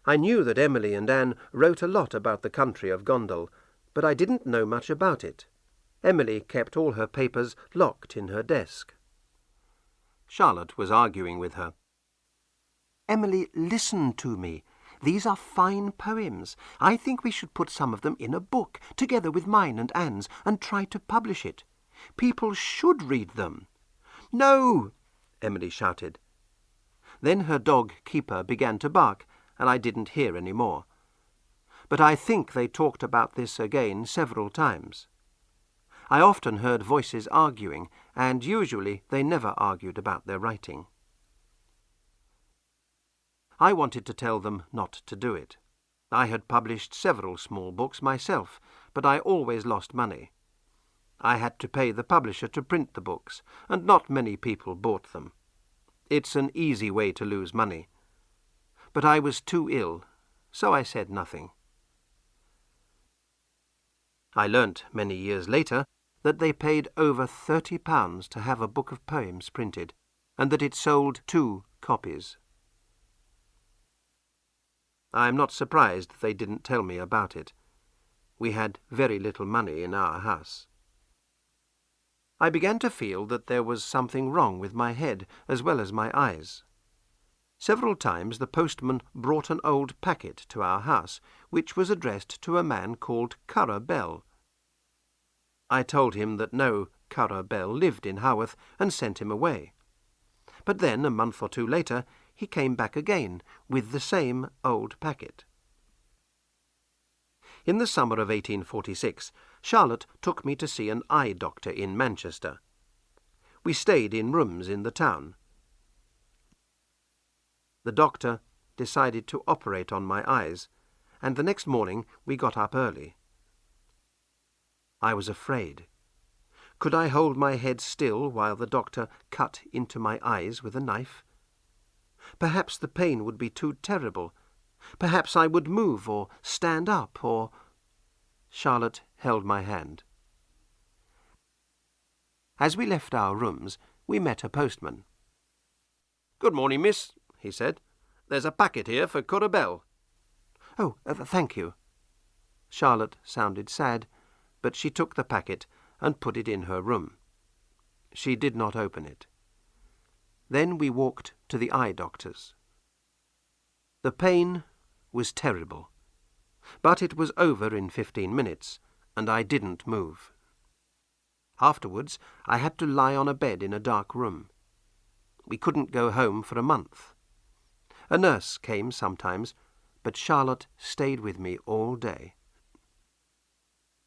I knew that Emily and Anne wrote a lot about the country of Gondal, but I didn't know much about it. Emily kept all her papers locked in her desk. Charlotte was arguing with her. "Emily, listen to me. These are fine poems. I think we should put some of them in a book, together with mine and Anne's, and try to publish it. People should read them." "No!" Emily shouted. Then her dog Keeper began to bark, and I didn't hear any more. But I think they talked about this again several times. I often heard voices arguing, and usually they never argued about their writing. I wanted to tell them not to do it. I had published several small books myself, but I always lost money. I had to pay the publisher to print the books, and not many people bought them. It's an easy way to lose money. But I was too ill, so I said nothing. I learnt many years later that they paid over £30 to have a book of poems printed, and that it sold 2 copies. I am not surprised they didn't tell me about it. We had very little money in our house. I began to feel that there was something wrong with my head as well as my eyes. Several times the postman brought an old packet to our house, which was addressed to a man called Currer Bell. I told him that no Currer Bell lived in Haworth and sent him away. But then, a month or 2 later, he came back again with the same old packet. In the summer of 1846, Charlotte took me to see an eye doctor in Manchester. We stayed in rooms in the town. The doctor decided to operate on my eyes, and the next morning we got up early. I was afraid. Could I hold my head still while the doctor cut into my eyes with a knife? Perhaps the pain would be too terrible. Perhaps I would move or stand up or... Charlotte held my hand. As we left our rooms, we met a postman. "Good morning, miss," he said. "There's a packet here for Currer Bell." "Oh, thank you." Charlotte sounded sad, but she took the packet and put it in her room. She did not open it. Then we walked to the eye doctor's. The pain was terrible, but it was over in 15 minutes, and I didn't move. Afterwards, I had to lie on a bed in a dark room. We couldn't go home for a month. A nurse came sometimes, but Charlotte stayed with me all day.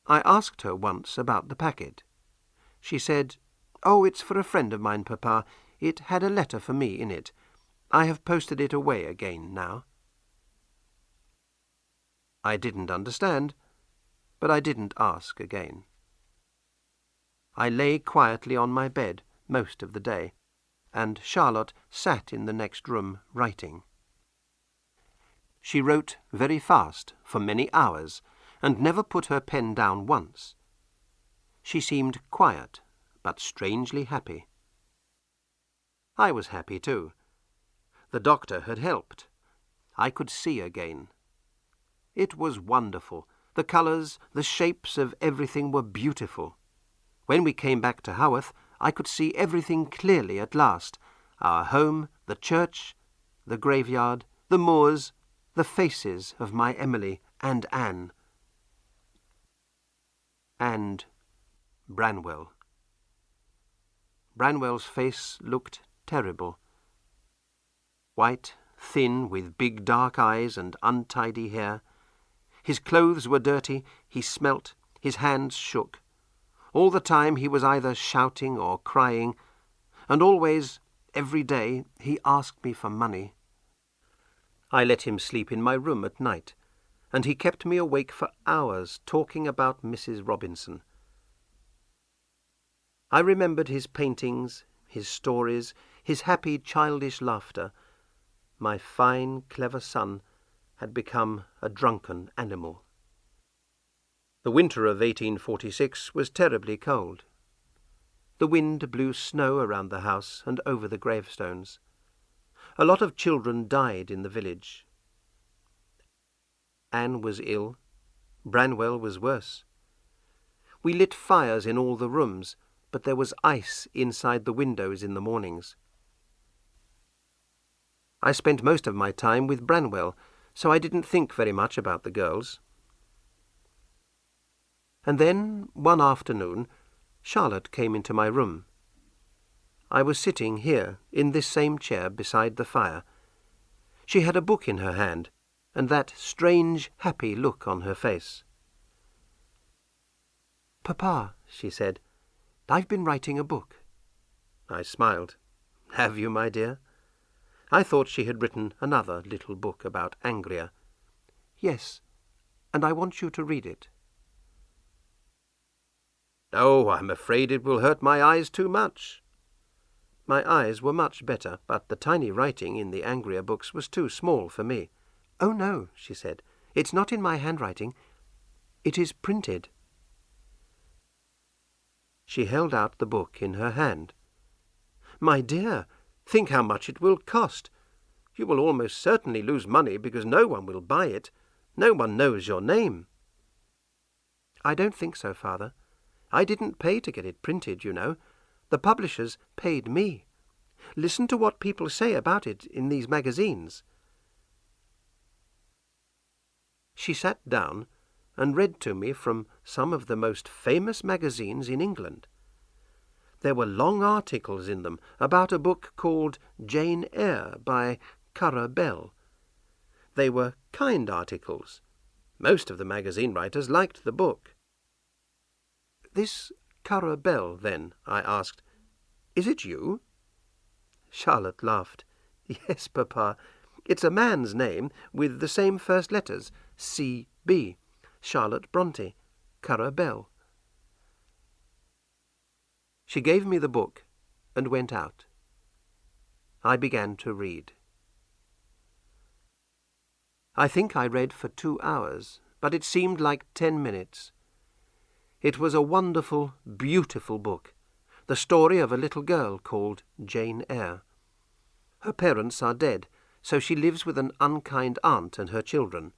I asked her once about the packet. She said, "Oh, it's for a friend of mine, Papa. It had a letter for me in it. I have posted it away again now." I didn't understand, but I didn't ask again. I lay quietly on my bed most of the day, and Charlotte sat in the next room writing. She wrote very fast for many hours, and never put her pen down once. She seemed quiet, but strangely happy. I was happy too. The doctor had helped. I could see again. It was wonderful, The colours, the shapes of everything were beautiful. When we came back to Haworth, I could see everything clearly at last. Our home, the church, the graveyard, the moors, the faces of my Emily and Anne. And Branwell. Branwell's face looked terrible. White, thin, with big dark eyes and untidy hair. His clothes were dirty, he smelt, his hands shook. All the time he was either shouting or crying, and always, every day, he asked me for money. I let him sleep in my room at night, and he kept me awake for hours talking about Mrs. Robinson. I remembered his paintings, his stories, his happy childish laughter. My fine, clever son had become a drunken animal. The winter of 1846 was terribly cold. The wind blew snow around the house and over the gravestones. A lot of children died in the village. Anne was ill. Branwell was worse. We lit fires in all the rooms, but there was ice inside the windows in the mornings. I spent most of my time with Branwell, so I didn't think very much about the girls. And then, one afternoon, Charlotte came into my room. I was sitting here, in this same chair beside the fire. She had a book in her hand, and that strange, happy look on her face. "Papa," she said, "I've been writing a book." I smiled. "Have you, my dear?" I thought she had written another little book about Anglia. "Yes, and I want you to read it." "Oh, I'm afraid it will hurt my eyes too much." My eyes were much better, but the tiny writing in the Anglia books was too small for me. "Oh, no," she said. "It's not in my handwriting. It is printed." She held out the book in her hand. "My dear, think how much it will cost. You will almost certainly lose money because no one will buy it. No one knows your name." "I don't think so, Father. I didn't pay to get it printed, you know. The publishers paid me. Listen to what people say about it in these magazines." She sat down and read to me from some of the most famous magazines in England. There were long articles in them about a book called Jane Eyre by Currer Bell. They were kind articles. Most of the magazine writers liked the book. "This Currer Bell, then?" I asked. "Is it you?" Charlotte laughed. "Yes, Papa. It's a man's name with the same first letters, C.B. Charlotte Bronte, Currer Bell." She gave me the book and went out. I began to read. I think I read for 2 hours, but it seemed like 10 minutes. It was a wonderful, beautiful book, the story of a little girl called Jane Eyre. Her parents are dead, so she lives with an unkind aunt and her children.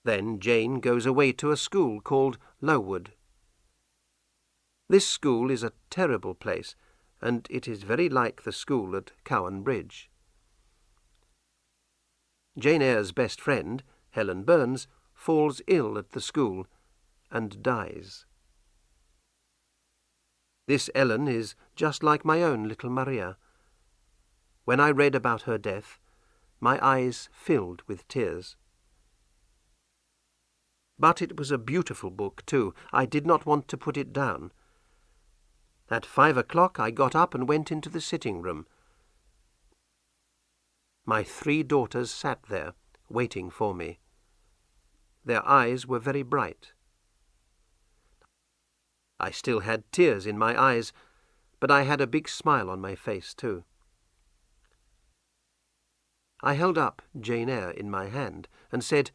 Then Jane goes away to a school called Lowood. This school is a terrible place, and it is very like the school at Cowan Bridge. Jane Eyre's best friend, Helen Burns, falls ill at the school and dies. This Ellen is just like my own little Maria. When I read about her death, my eyes filled with tears. But it was a beautiful book, too. I did not want to put it down. At 5 o'clock I got up and went into the sitting room. My 3 daughters sat there, waiting for me. Their eyes were very bright. I still had tears in my eyes, but I had a big smile on my face, too. I held up Jane Eyre in my hand and said,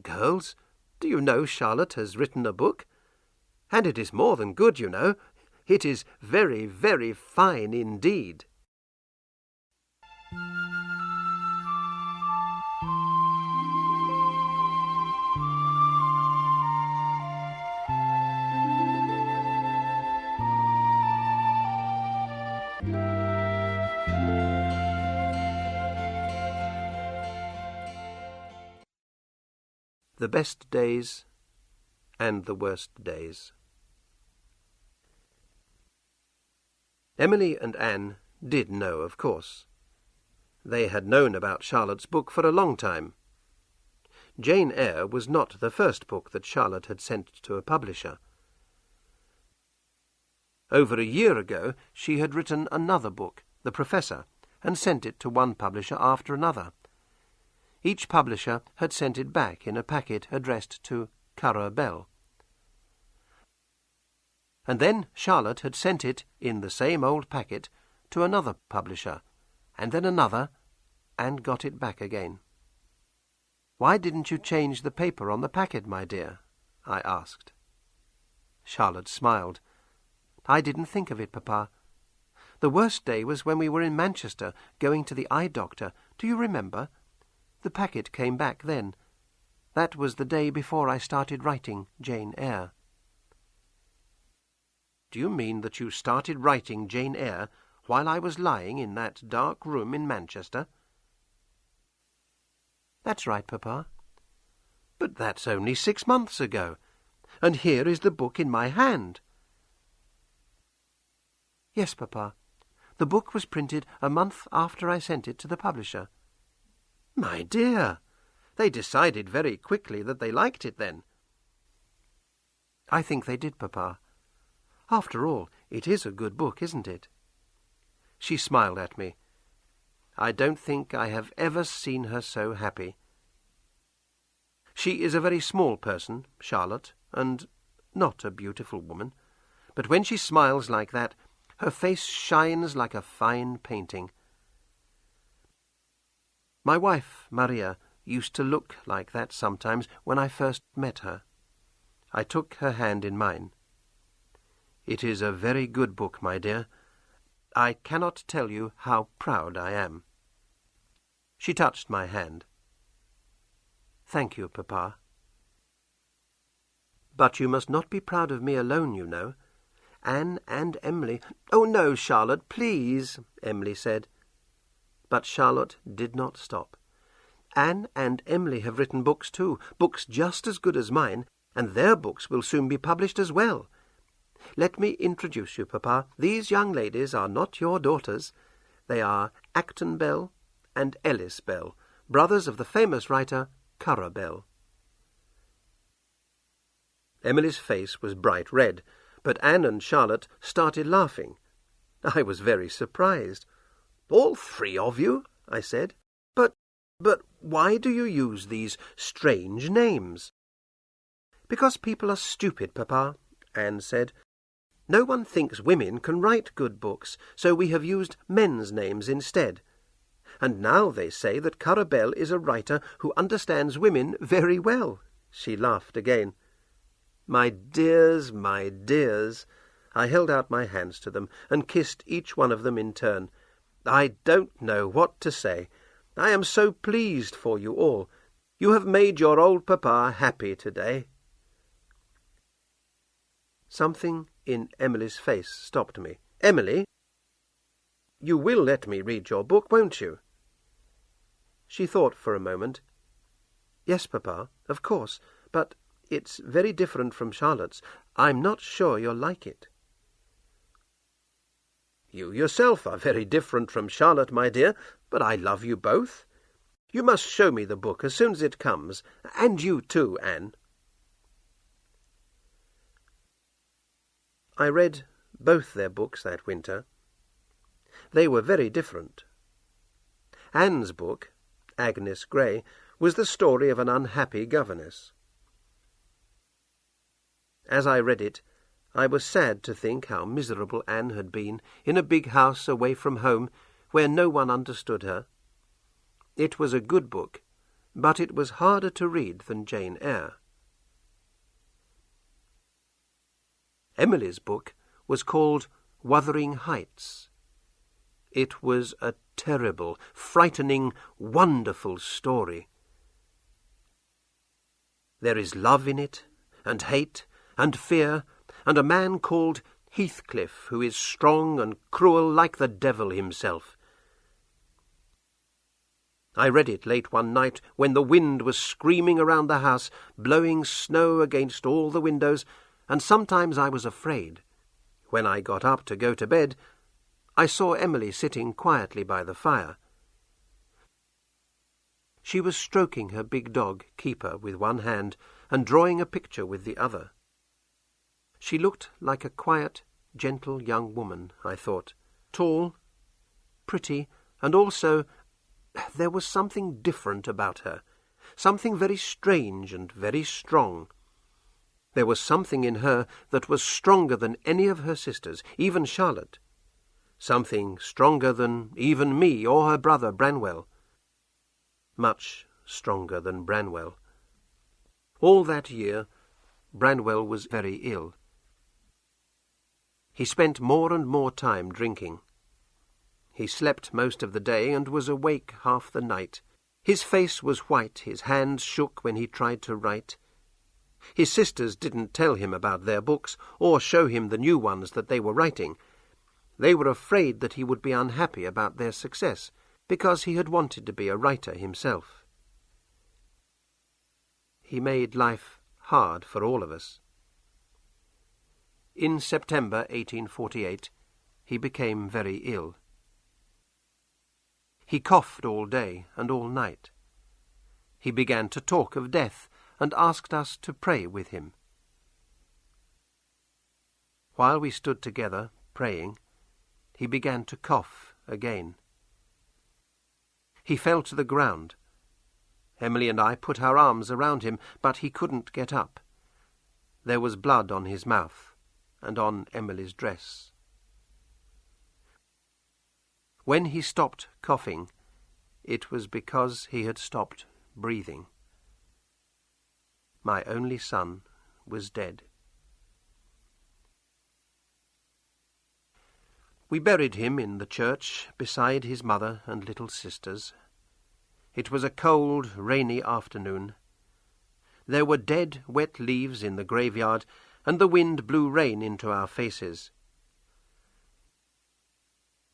"Girls, do you know Charlotte has written a book? And it is more than good, you know. It is very, very fine indeed." the best days and the worst days. Emily and Anne did know, of course. They had known about Charlotte's book for a long time. Jane Eyre was not the first book that Charlotte had sent to a publisher. Over a year ago she had written another book, The Professor, and sent it to one publisher after another. Each publisher had sent it back in a packet addressed to Currer Bell. And then Charlotte had sent it, in the same old packet, to another publisher, and then another, and got it back again. "Why didn't you change the paper on the packet, my dear?" I asked. Charlotte smiled. "I didn't think of it, Papa. The worst day was when we were in Manchester, going to the eye doctor. Do you remember? The packet came back then. That was the day before I started writing Jane Eyre." "Do you mean that you started writing Jane Eyre while I was lying in that dark room in Manchester?" "That's right, Papa." "But that's only 6 months ago, and here is the book in my hand." "Yes, Papa. The book was printed a month after I sent it to the publisher." "My dear, they decided very quickly that they liked it then." "I think they did, Papa. After all, it is a good book, isn't it?" She smiled at me. I don't think I have ever seen her so happy. She is a very small person, Charlotte, and not a beautiful woman, but when she smiles like that, her face shines like a fine painting. My wife, Maria, used to look like that sometimes when I first met her. I took her hand in mine. "It is a very good book, my dear. I cannot tell you how proud I am." She touched my hand. "Thank you, Papa." "But you must not be proud of me alone, you know. Anne and Emily—" "Oh, no, Charlotte, please," Emily said. But Charlotte did not stop. "Anne and Emily have written books too, books just as good as mine, and their books will soon be published as well. Let me introduce you, Papa. These young ladies are not your daughters. They are Acton Bell and Ellis Bell, brothers of the famous writer Currer Bell." Emily's face was bright red, but Anne and Charlotte started laughing. I was very surprised. "All 3 of you?" I said. But why do you use these strange names?" "Because people are stupid, Papa," Anne said. "No one thinks women can write good books, so we have used men's names instead. And now they say that Currer Bell is a writer who understands women very well." She laughed again. My dears, my dears! I held out my hands to them and kissed each one of them in turn. I don't know what to say. I am so pleased for you all. You have made your old papa happy today. Something in Emily's face stopped me. "Emily, you will let me read your book, won't you?" She thought for a moment. "Yes, Papa, of course, but it's very different from Charlotte's. I'm not sure you'll like it." "You yourself are very different from Charlotte, my dear, but I love you both. You must show me the book as soon as it comes, and you too, Anne." I read both their books that winter. They were very different. Anne's book, Agnes Grey, was the story of an unhappy governess. As I read it, I was sad to think how miserable Anne had been in a big house away from home where no one understood her. It was a good book, but it was harder to read than Jane Eyre. Emily's book was called Wuthering Heights. It was a terrible, frightening, wonderful story. There is love in it, and hate, and fear, and a man called Heathcliff who is strong and cruel like the devil himself. I read it late one night when the wind was screaming around the house, blowing snow against all the windows, and sometimes I was afraid. When I got up to go to bed, I saw Emily sitting quietly by the fire. She was stroking her big dog, Keeper, with one hand, and drawing a picture with the other. She looked like a quiet, gentle young woman, I thought, tall, pretty, and also there was something different about her, something very strange and very strong. There was something in her that was stronger than any of her sisters, even Charlotte. Something stronger than even me or her brother Branwell. Much stronger than Branwell. All that year, Branwell was very ill. He spent more and more time drinking. He slept most of the day and was awake half the night. His face was white, his hands shook when he tried to write. His sisters didn't tell him about their books or show him the new ones that they were writing. They were afraid that he would be unhappy about their success, because he had wanted to be a writer himself. He made life hard for all of us. In September 1848, he became very ill. He coughed all day and all night. He began to talk of death and asked us to pray with him. While we stood together, praying, he began to cough again. He fell to the ground. Emily and I put our arms around him, but he couldn't get up. There was blood on his mouth and on Emily's dress. When he stopped coughing, it was because he had stopped breathing. My only son was dead. We buried him in the church beside his mother and little sisters. It was a cold, rainy afternoon. There were dead, wet leaves in the graveyard, and the wind blew rain into our faces.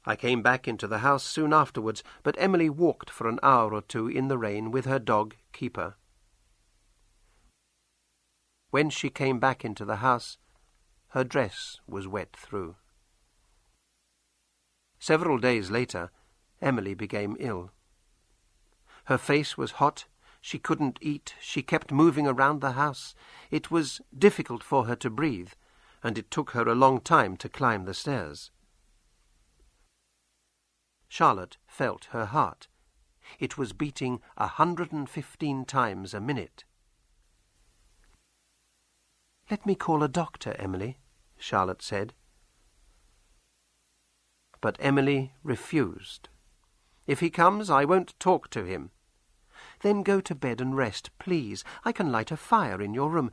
I came back into the house soon afterwards, but Emily walked for an hour or two in the rain with her dog, Keeper. When she came back into the house, her dress was wet through. Several days later, Emily became ill. Her face was hot, she couldn't eat, she kept moving around the house. It was difficult for her to breathe, and it took her a long time to climb the stairs. Charlotte felt her heart. It was beating 115 times a minute. "Let me call a doctor, Emily," Charlotte said. But Emily refused. "If he comes, I won't talk to him." "Then go to bed and rest, please. I can light a fire in your room,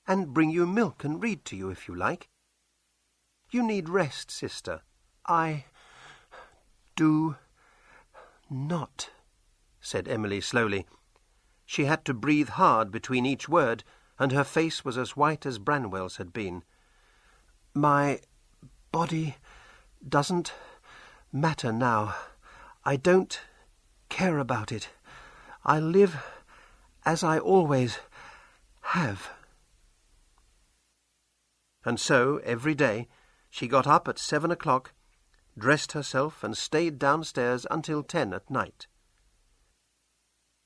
and bring you milk and read to you if you like. You need rest, sister." "I do not," said Emily slowly. She had to breathe hard between each word, and her face was as white as Branwell's had been. "My body doesn't matter now. I don't care about it. I live as I always have." And so, every day, she got up at 7 o'clock, dressed herself and stayed downstairs until 10 at night.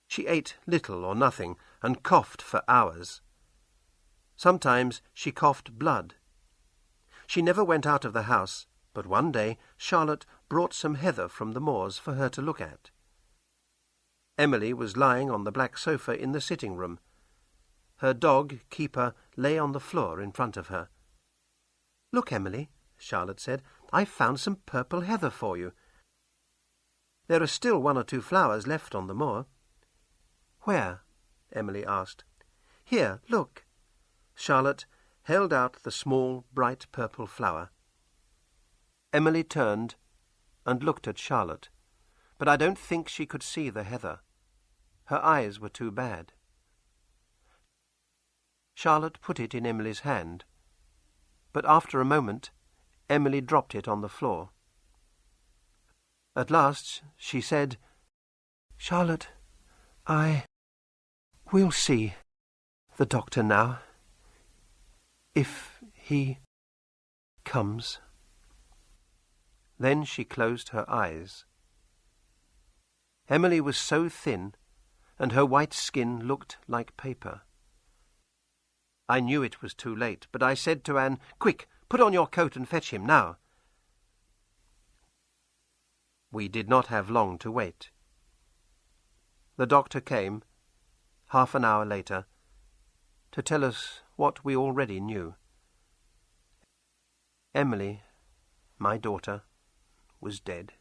She ate little or nothing and coughed for hours. Sometimes she coughed blood. She never went out of the house, but one day Charlotte brought some heather from the moors for her to look at. Emily was lying on the black sofa in the sitting-room. Her dog, Keeper, lay on the floor in front of her. "Look, Emily," Charlotte said, "I've found some purple heather for you. There are still 1 or 2 flowers left on the moor." "Where?" Emily asked. "Here, look." Charlotte held out the small, bright purple flower. Emily turned and looked at Charlotte, but I don't think she could see the heather. Her eyes were too bad. Charlotte put it in Emily's hand, but after a moment Emily dropped it on the floor. At last she said, Charlotte, I will see the doctor now, if he comes." Then she closed her eyes. Emily was so thin, and her white skin looked like paper. I knew it was too late, but I said to Anne, "Quick, put on your coat and fetch him now." We did not have long to wait. The doctor came, half an hour later, to tell us what we already knew. Emily, my daughter, was dead.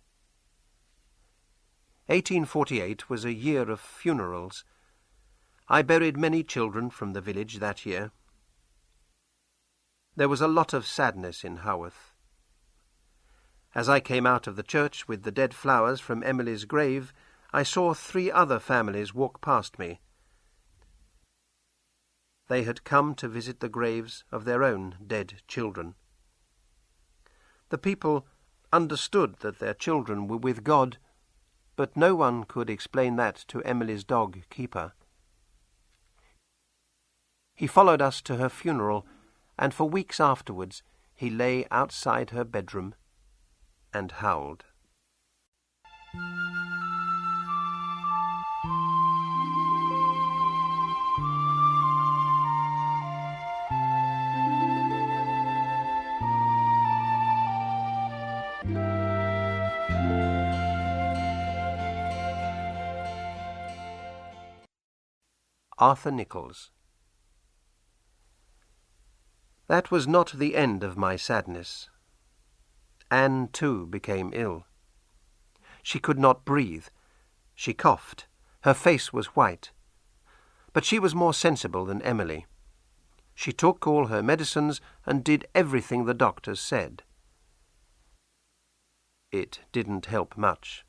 1848 was a year of funerals. I buried many children from the village that year. There was a lot of sadness in Haworth. As I came out of the church with the dead flowers from Emily's grave, I saw 3 other families walk past me. They had come to visit the graves of their own dead children. The people understood that their children were with God, but no one could explain that to Emily's dog keeper. He followed us to her funeral, and for weeks afterwards he lay outside her bedroom and howled. Arthur Nichols. That was not the end of my sadness. Anne, too, became ill. She could not breathe. She coughed. Her face was white. But she was more sensible than Emily. She took all her medicines and did everything the doctors said. It didn't help much.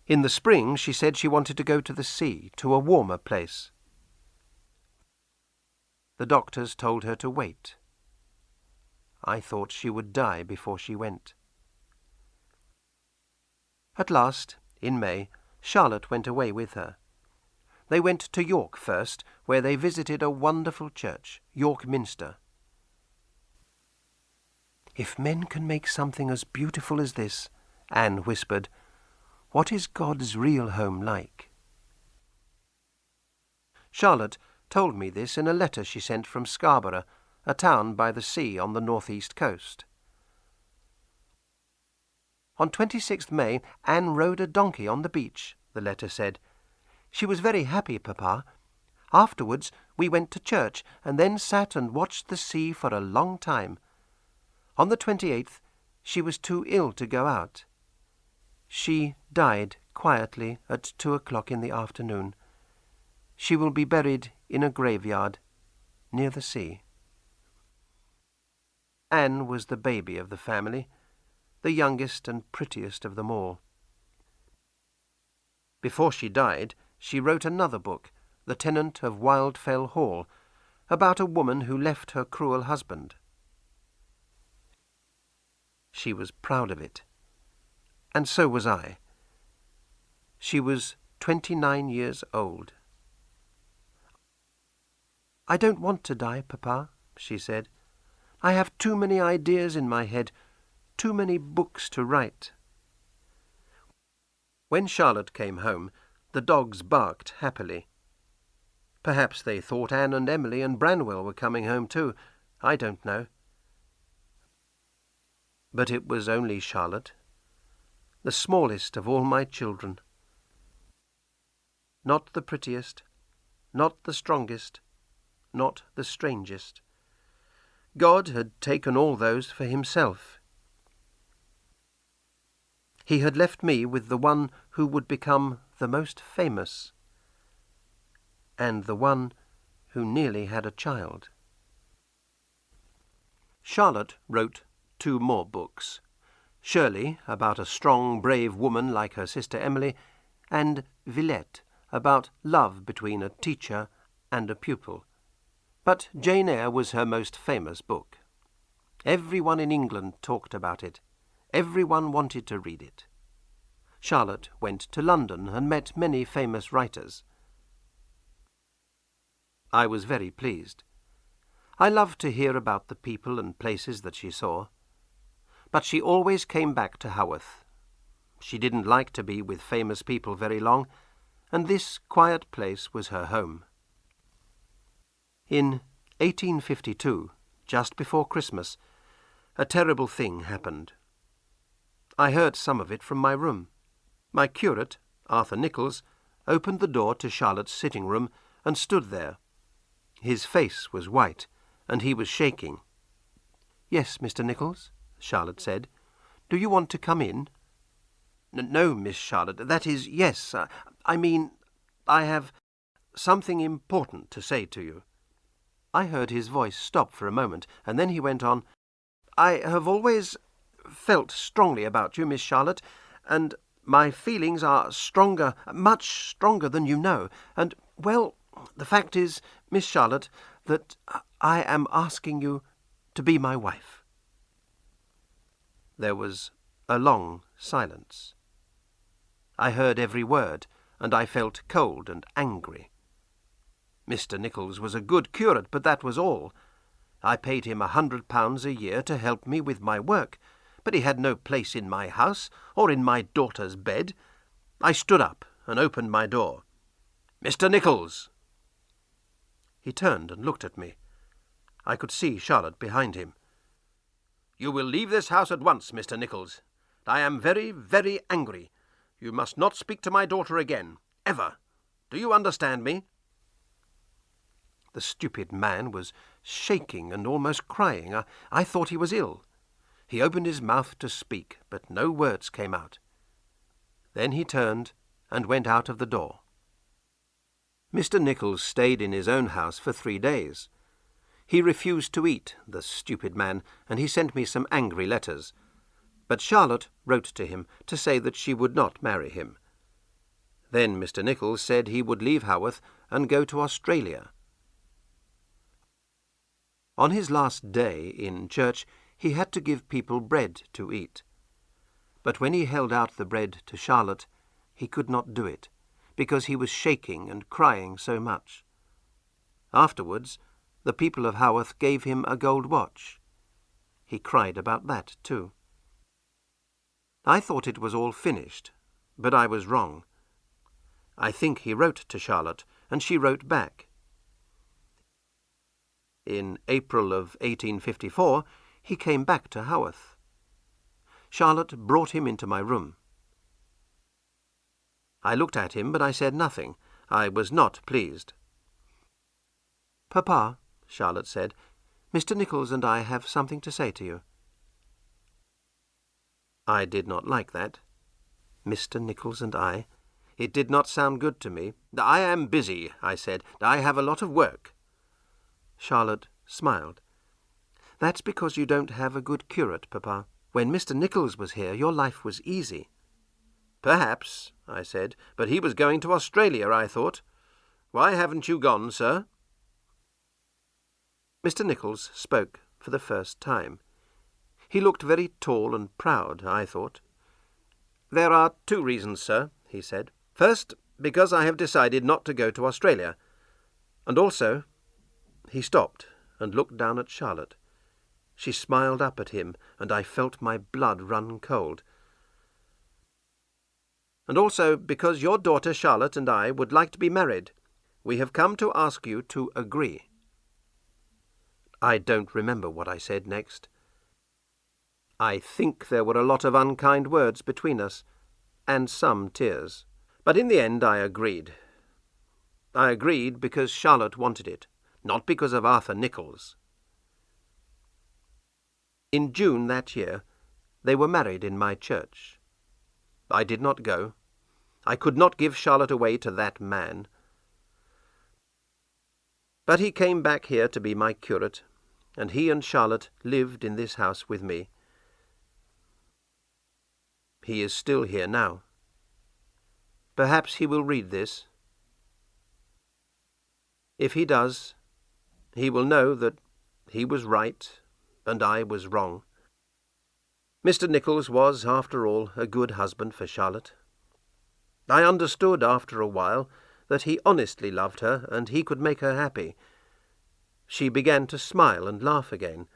In the spring she said she wanted to go to the sea, to a warmer place. The doctors told her to wait. I thought she would die before she went. At last, in May, Charlotte went away with her. They went to York first, where they visited a wonderful church, York Minster. "If men can make something as beautiful as this," Anne whispered, "what is God's real home like?" Charlotte told me this in a letter she sent from Scarborough, a town by the sea on the north-east coast. On 26th May, Anne rode a donkey on the beach, the letter said. "She was very happy, Papa. Afterwards we went to church, and then sat and watched the sea for a long time. On the 28th she was too ill to go out. She died quietly at 2 o'clock in the afternoon. She will be buried in a graveyard near the sea." Anne was the baby of the family, the youngest and prettiest of them all. Before she died, she wrote another book, The Tenant of Wildfell Hall, about a woman who left her cruel husband. She was proud of it, and so was I. She was 29 years old. "I don't want to die, Papa," she said. "I have too many ideas in my head, too many books to write." When Charlotte came home, the dogs barked happily. Perhaps they thought Anne and Emily and Branwell were coming home too. I don't know. But it was only Charlotte, the smallest of all my children. Not the prettiest, not the strongest, not the strangest. God had taken all those for himself. He had left me with the one who would become the most famous, and the one who nearly had a child. Charlotte wrote 2 more books. Shirley, about a strong, brave woman like her sister Emily, and Villette, about love between a teacher and a pupil. But Jane Eyre was her most famous book. Everyone in England talked about it. Everyone wanted to read it. Charlotte went to London and met many famous writers. I was very pleased. I loved to hear about the people and places that she saw. But she always came back to Haworth. She didn't like to be with famous people very long, and this quiet place was her home. In 1852, just before Christmas, a terrible thing happened. I heard some of it from my room. My curate, Arthur Nichols, opened the door to Charlotte's sitting room and stood there. His face was white, and he was shaking. "Yes, Mr. Nichols," Charlotte said. "Do you want to come in?" "No, Miss Charlotte, that is, yes. I mean, I have something important to say to you." I heard his voice stop for a moment, and then he went on, "I have always felt strongly about you, Miss Charlotte, and my feelings are stronger, much stronger than you know, and, well, the fact is, Miss Charlotte, that I am asking you to be my wife." There was a long silence. I heard every word, and I felt cold and angry. Mr. Nichols was a good curate, but that was all. I paid him £100 a year to help me with my work, but he had no place in my house or in my daughter's bed. I stood up and opened my door. "Mr. Nichols!" He turned and looked at me. I could see Charlotte behind him. "You will leave this house at once, Mr. Nichols. I am very, very angry. You must not speak to my daughter again, ever. Do you understand me?" The stupid man was shaking and almost crying. I thought he was ill. He opened his mouth to speak, but no words came out. Then he turned and went out of the door. Mr. Nichols stayed in his own house for 3 days. He refused to eat, the stupid man, and he sent me some angry letters. But Charlotte wrote to him to say that she would not marry him. Then Mr. Nichols said he would leave Haworth and go to Australia. On his last day in church, he had to give people bread to eat. But when he held out the bread to Charlotte, he could not do it, because he was shaking and crying so much. Afterwards, the people of Haworth gave him a gold watch. He cried about that too. I thought it was all finished, but I was wrong. I think he wrote to Charlotte, and she wrote back. In April of 1854, he came back to Haworth. Charlotte brought him into my room. I looked at him, but I said nothing. I was not pleased. "Papa," Charlotte said, "Mr. Nichols and I have something to say to you." I did not like that. Mr. Nichols and I. It did not sound good to me. "I am busy," I said. "I have a lot of work." Charlotte smiled. "That's because you don't have a good curate, Papa. When Mr. Nichols was here, your life was easy." "Perhaps," I said, "but he was going to Australia, I thought. Why haven't you gone, sir?" Mr. Nichols spoke for the first time. He looked very tall and proud, I thought. "There are 2 reasons, sir," he said. "First, because I have decided not to go to Australia. And also—" He stopped and looked down at Charlotte. She smiled up at him, and I felt my blood run cold. "And also because your daughter Charlotte and I would like to be married. We have come to ask you to agree." I don't remember what I said next. I think there were a lot of unkind words between us, and some tears. But in the end I agreed. I agreed because Charlotte wanted it, not because of Arthur Nichols. In June that year, they were married in my church. I did not go. I could not give Charlotte away to that man. But he came back here to be my curate, and he and Charlotte lived in this house with me. He is still here now. Perhaps he will read this. If he does, he will know that he was right and I was wrong. Mr. Nichols was, after all, a good husband for Charlotte, I understood after a while that he honestly loved her and he could make her happy. She began to smile and laugh again.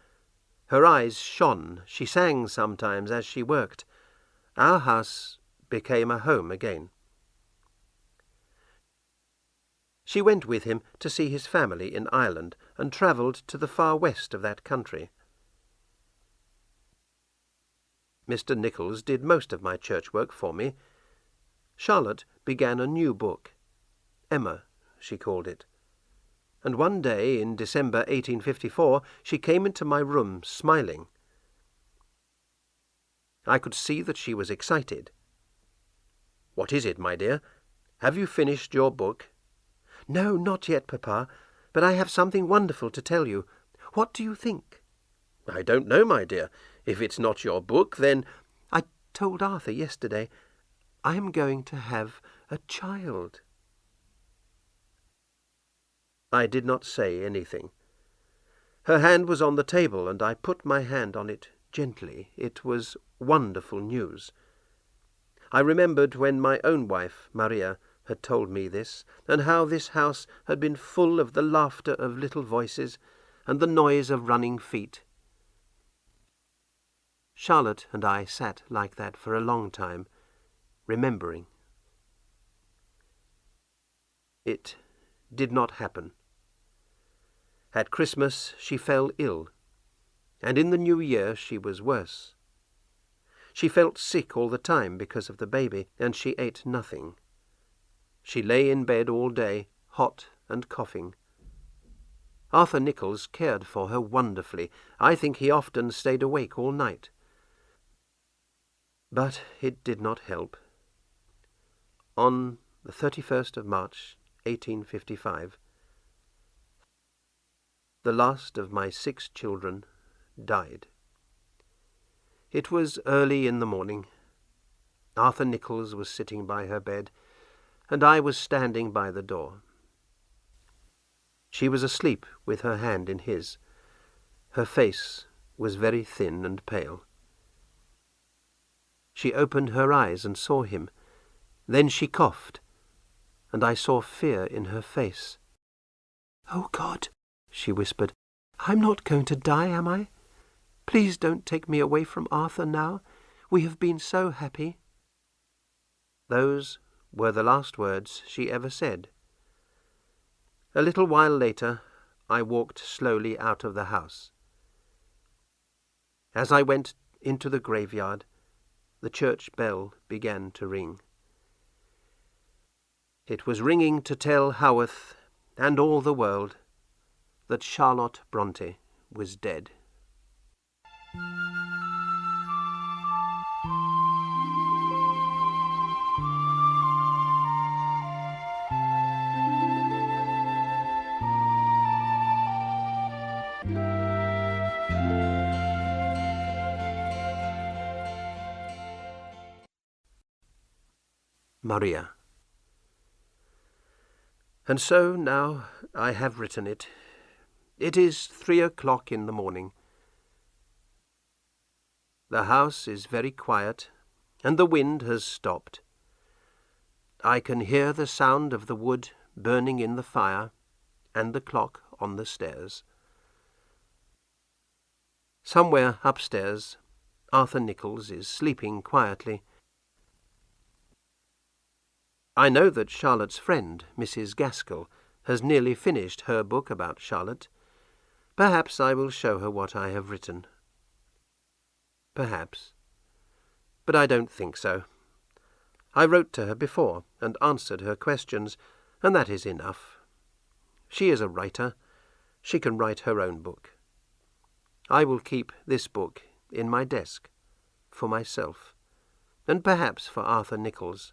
Her eyes shone. She sang sometimes as she worked. Our house became a home again. She went with him to see his family in Ireland and travelled to the far west of that country. Mr. Nichols did most of my church work for me. Charlotte began a new book. Emma, she called it. And one day in December 1854 she came into my room smiling. I could see that she was excited. "What is it, my dear? Have you finished your book?" "No, not yet, Papa, but I have something wonderful to tell you. What do you think?" "I don't know, my dear. If it's not your book, then—" "I told Arthur yesterday. I am going to have a child." I did not say anything. Her hand was on the table, and I put my hand on it gently. It was wonderful news. I remembered when my own wife, Maria, had told me this, and how this house had been full of the laughter of little voices and the noise of running feet. Charlotte and I sat like that for a long time, remembering. It did not happen. At Christmas she fell ill, and in the New Year she was worse. She felt sick all the time because of the baby, and she ate nothing. She lay in bed all day, hot and coughing. Arthur Nichols cared for her wonderfully. I think he often stayed awake all night. But it did not help. On the 31st of March, 1855, the last of my 6 children died. It was early in the morning. Arthur Nichols was sitting by her bed, and I was standing by the door. She was asleep with her hand in his. Her face was very thin and pale. She opened her eyes and saw him. Then she coughed, and I saw fear in her face. "Oh, God," she whispered, "I'm not going to die, am I? Please don't take me away from Arthur now. We have been so happy." Those were the last words she ever said. A little while later, I walked slowly out of the house. As I went into the graveyard, the church bell began to ring. It was ringing to tell Haworth and all the world that Charlotte Brontë was dead. Maria. And so now I have written it. It is 3 o'clock in the morning. The house is very quiet, and the wind has stopped. I can hear the sound of the wood burning in the fire, and the clock on the stairs. Somewhere upstairs, Arthur Nichols is sleeping quietly. I know that Charlotte's friend, Mrs. Gaskell, has nearly finished her book about Charlotte. Perhaps I will show her what I have written. Perhaps. But I don't think so. I wrote to her before and answered her questions, and that is enough. She is a writer. She can write her own book. I will keep this book in my desk, for myself, and perhaps for Arthur Nichols.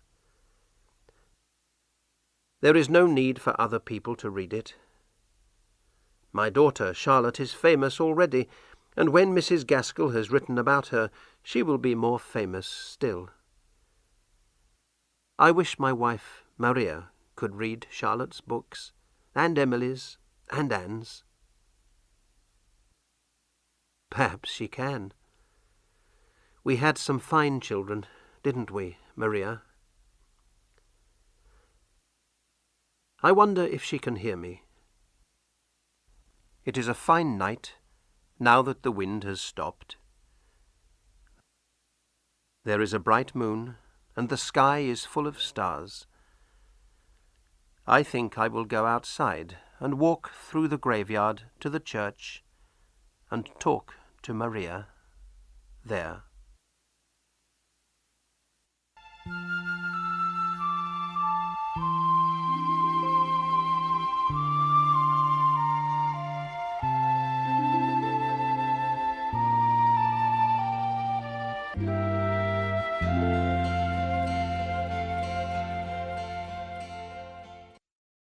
There is no need for other people to read it. My daughter Charlotte is famous already, and when Mrs. Gaskell has written about her, she will be more famous still. I wish my wife Maria could read Charlotte's books, and Emily's, and Anne's. Perhaps she can. We had some fine children, didn't we, Maria? I wonder if she can hear me. It is a fine night, now that the wind has stopped. There is a bright moon, and the sky is full of stars. I think I will go outside and walk through the graveyard to the church and talk to Maria there.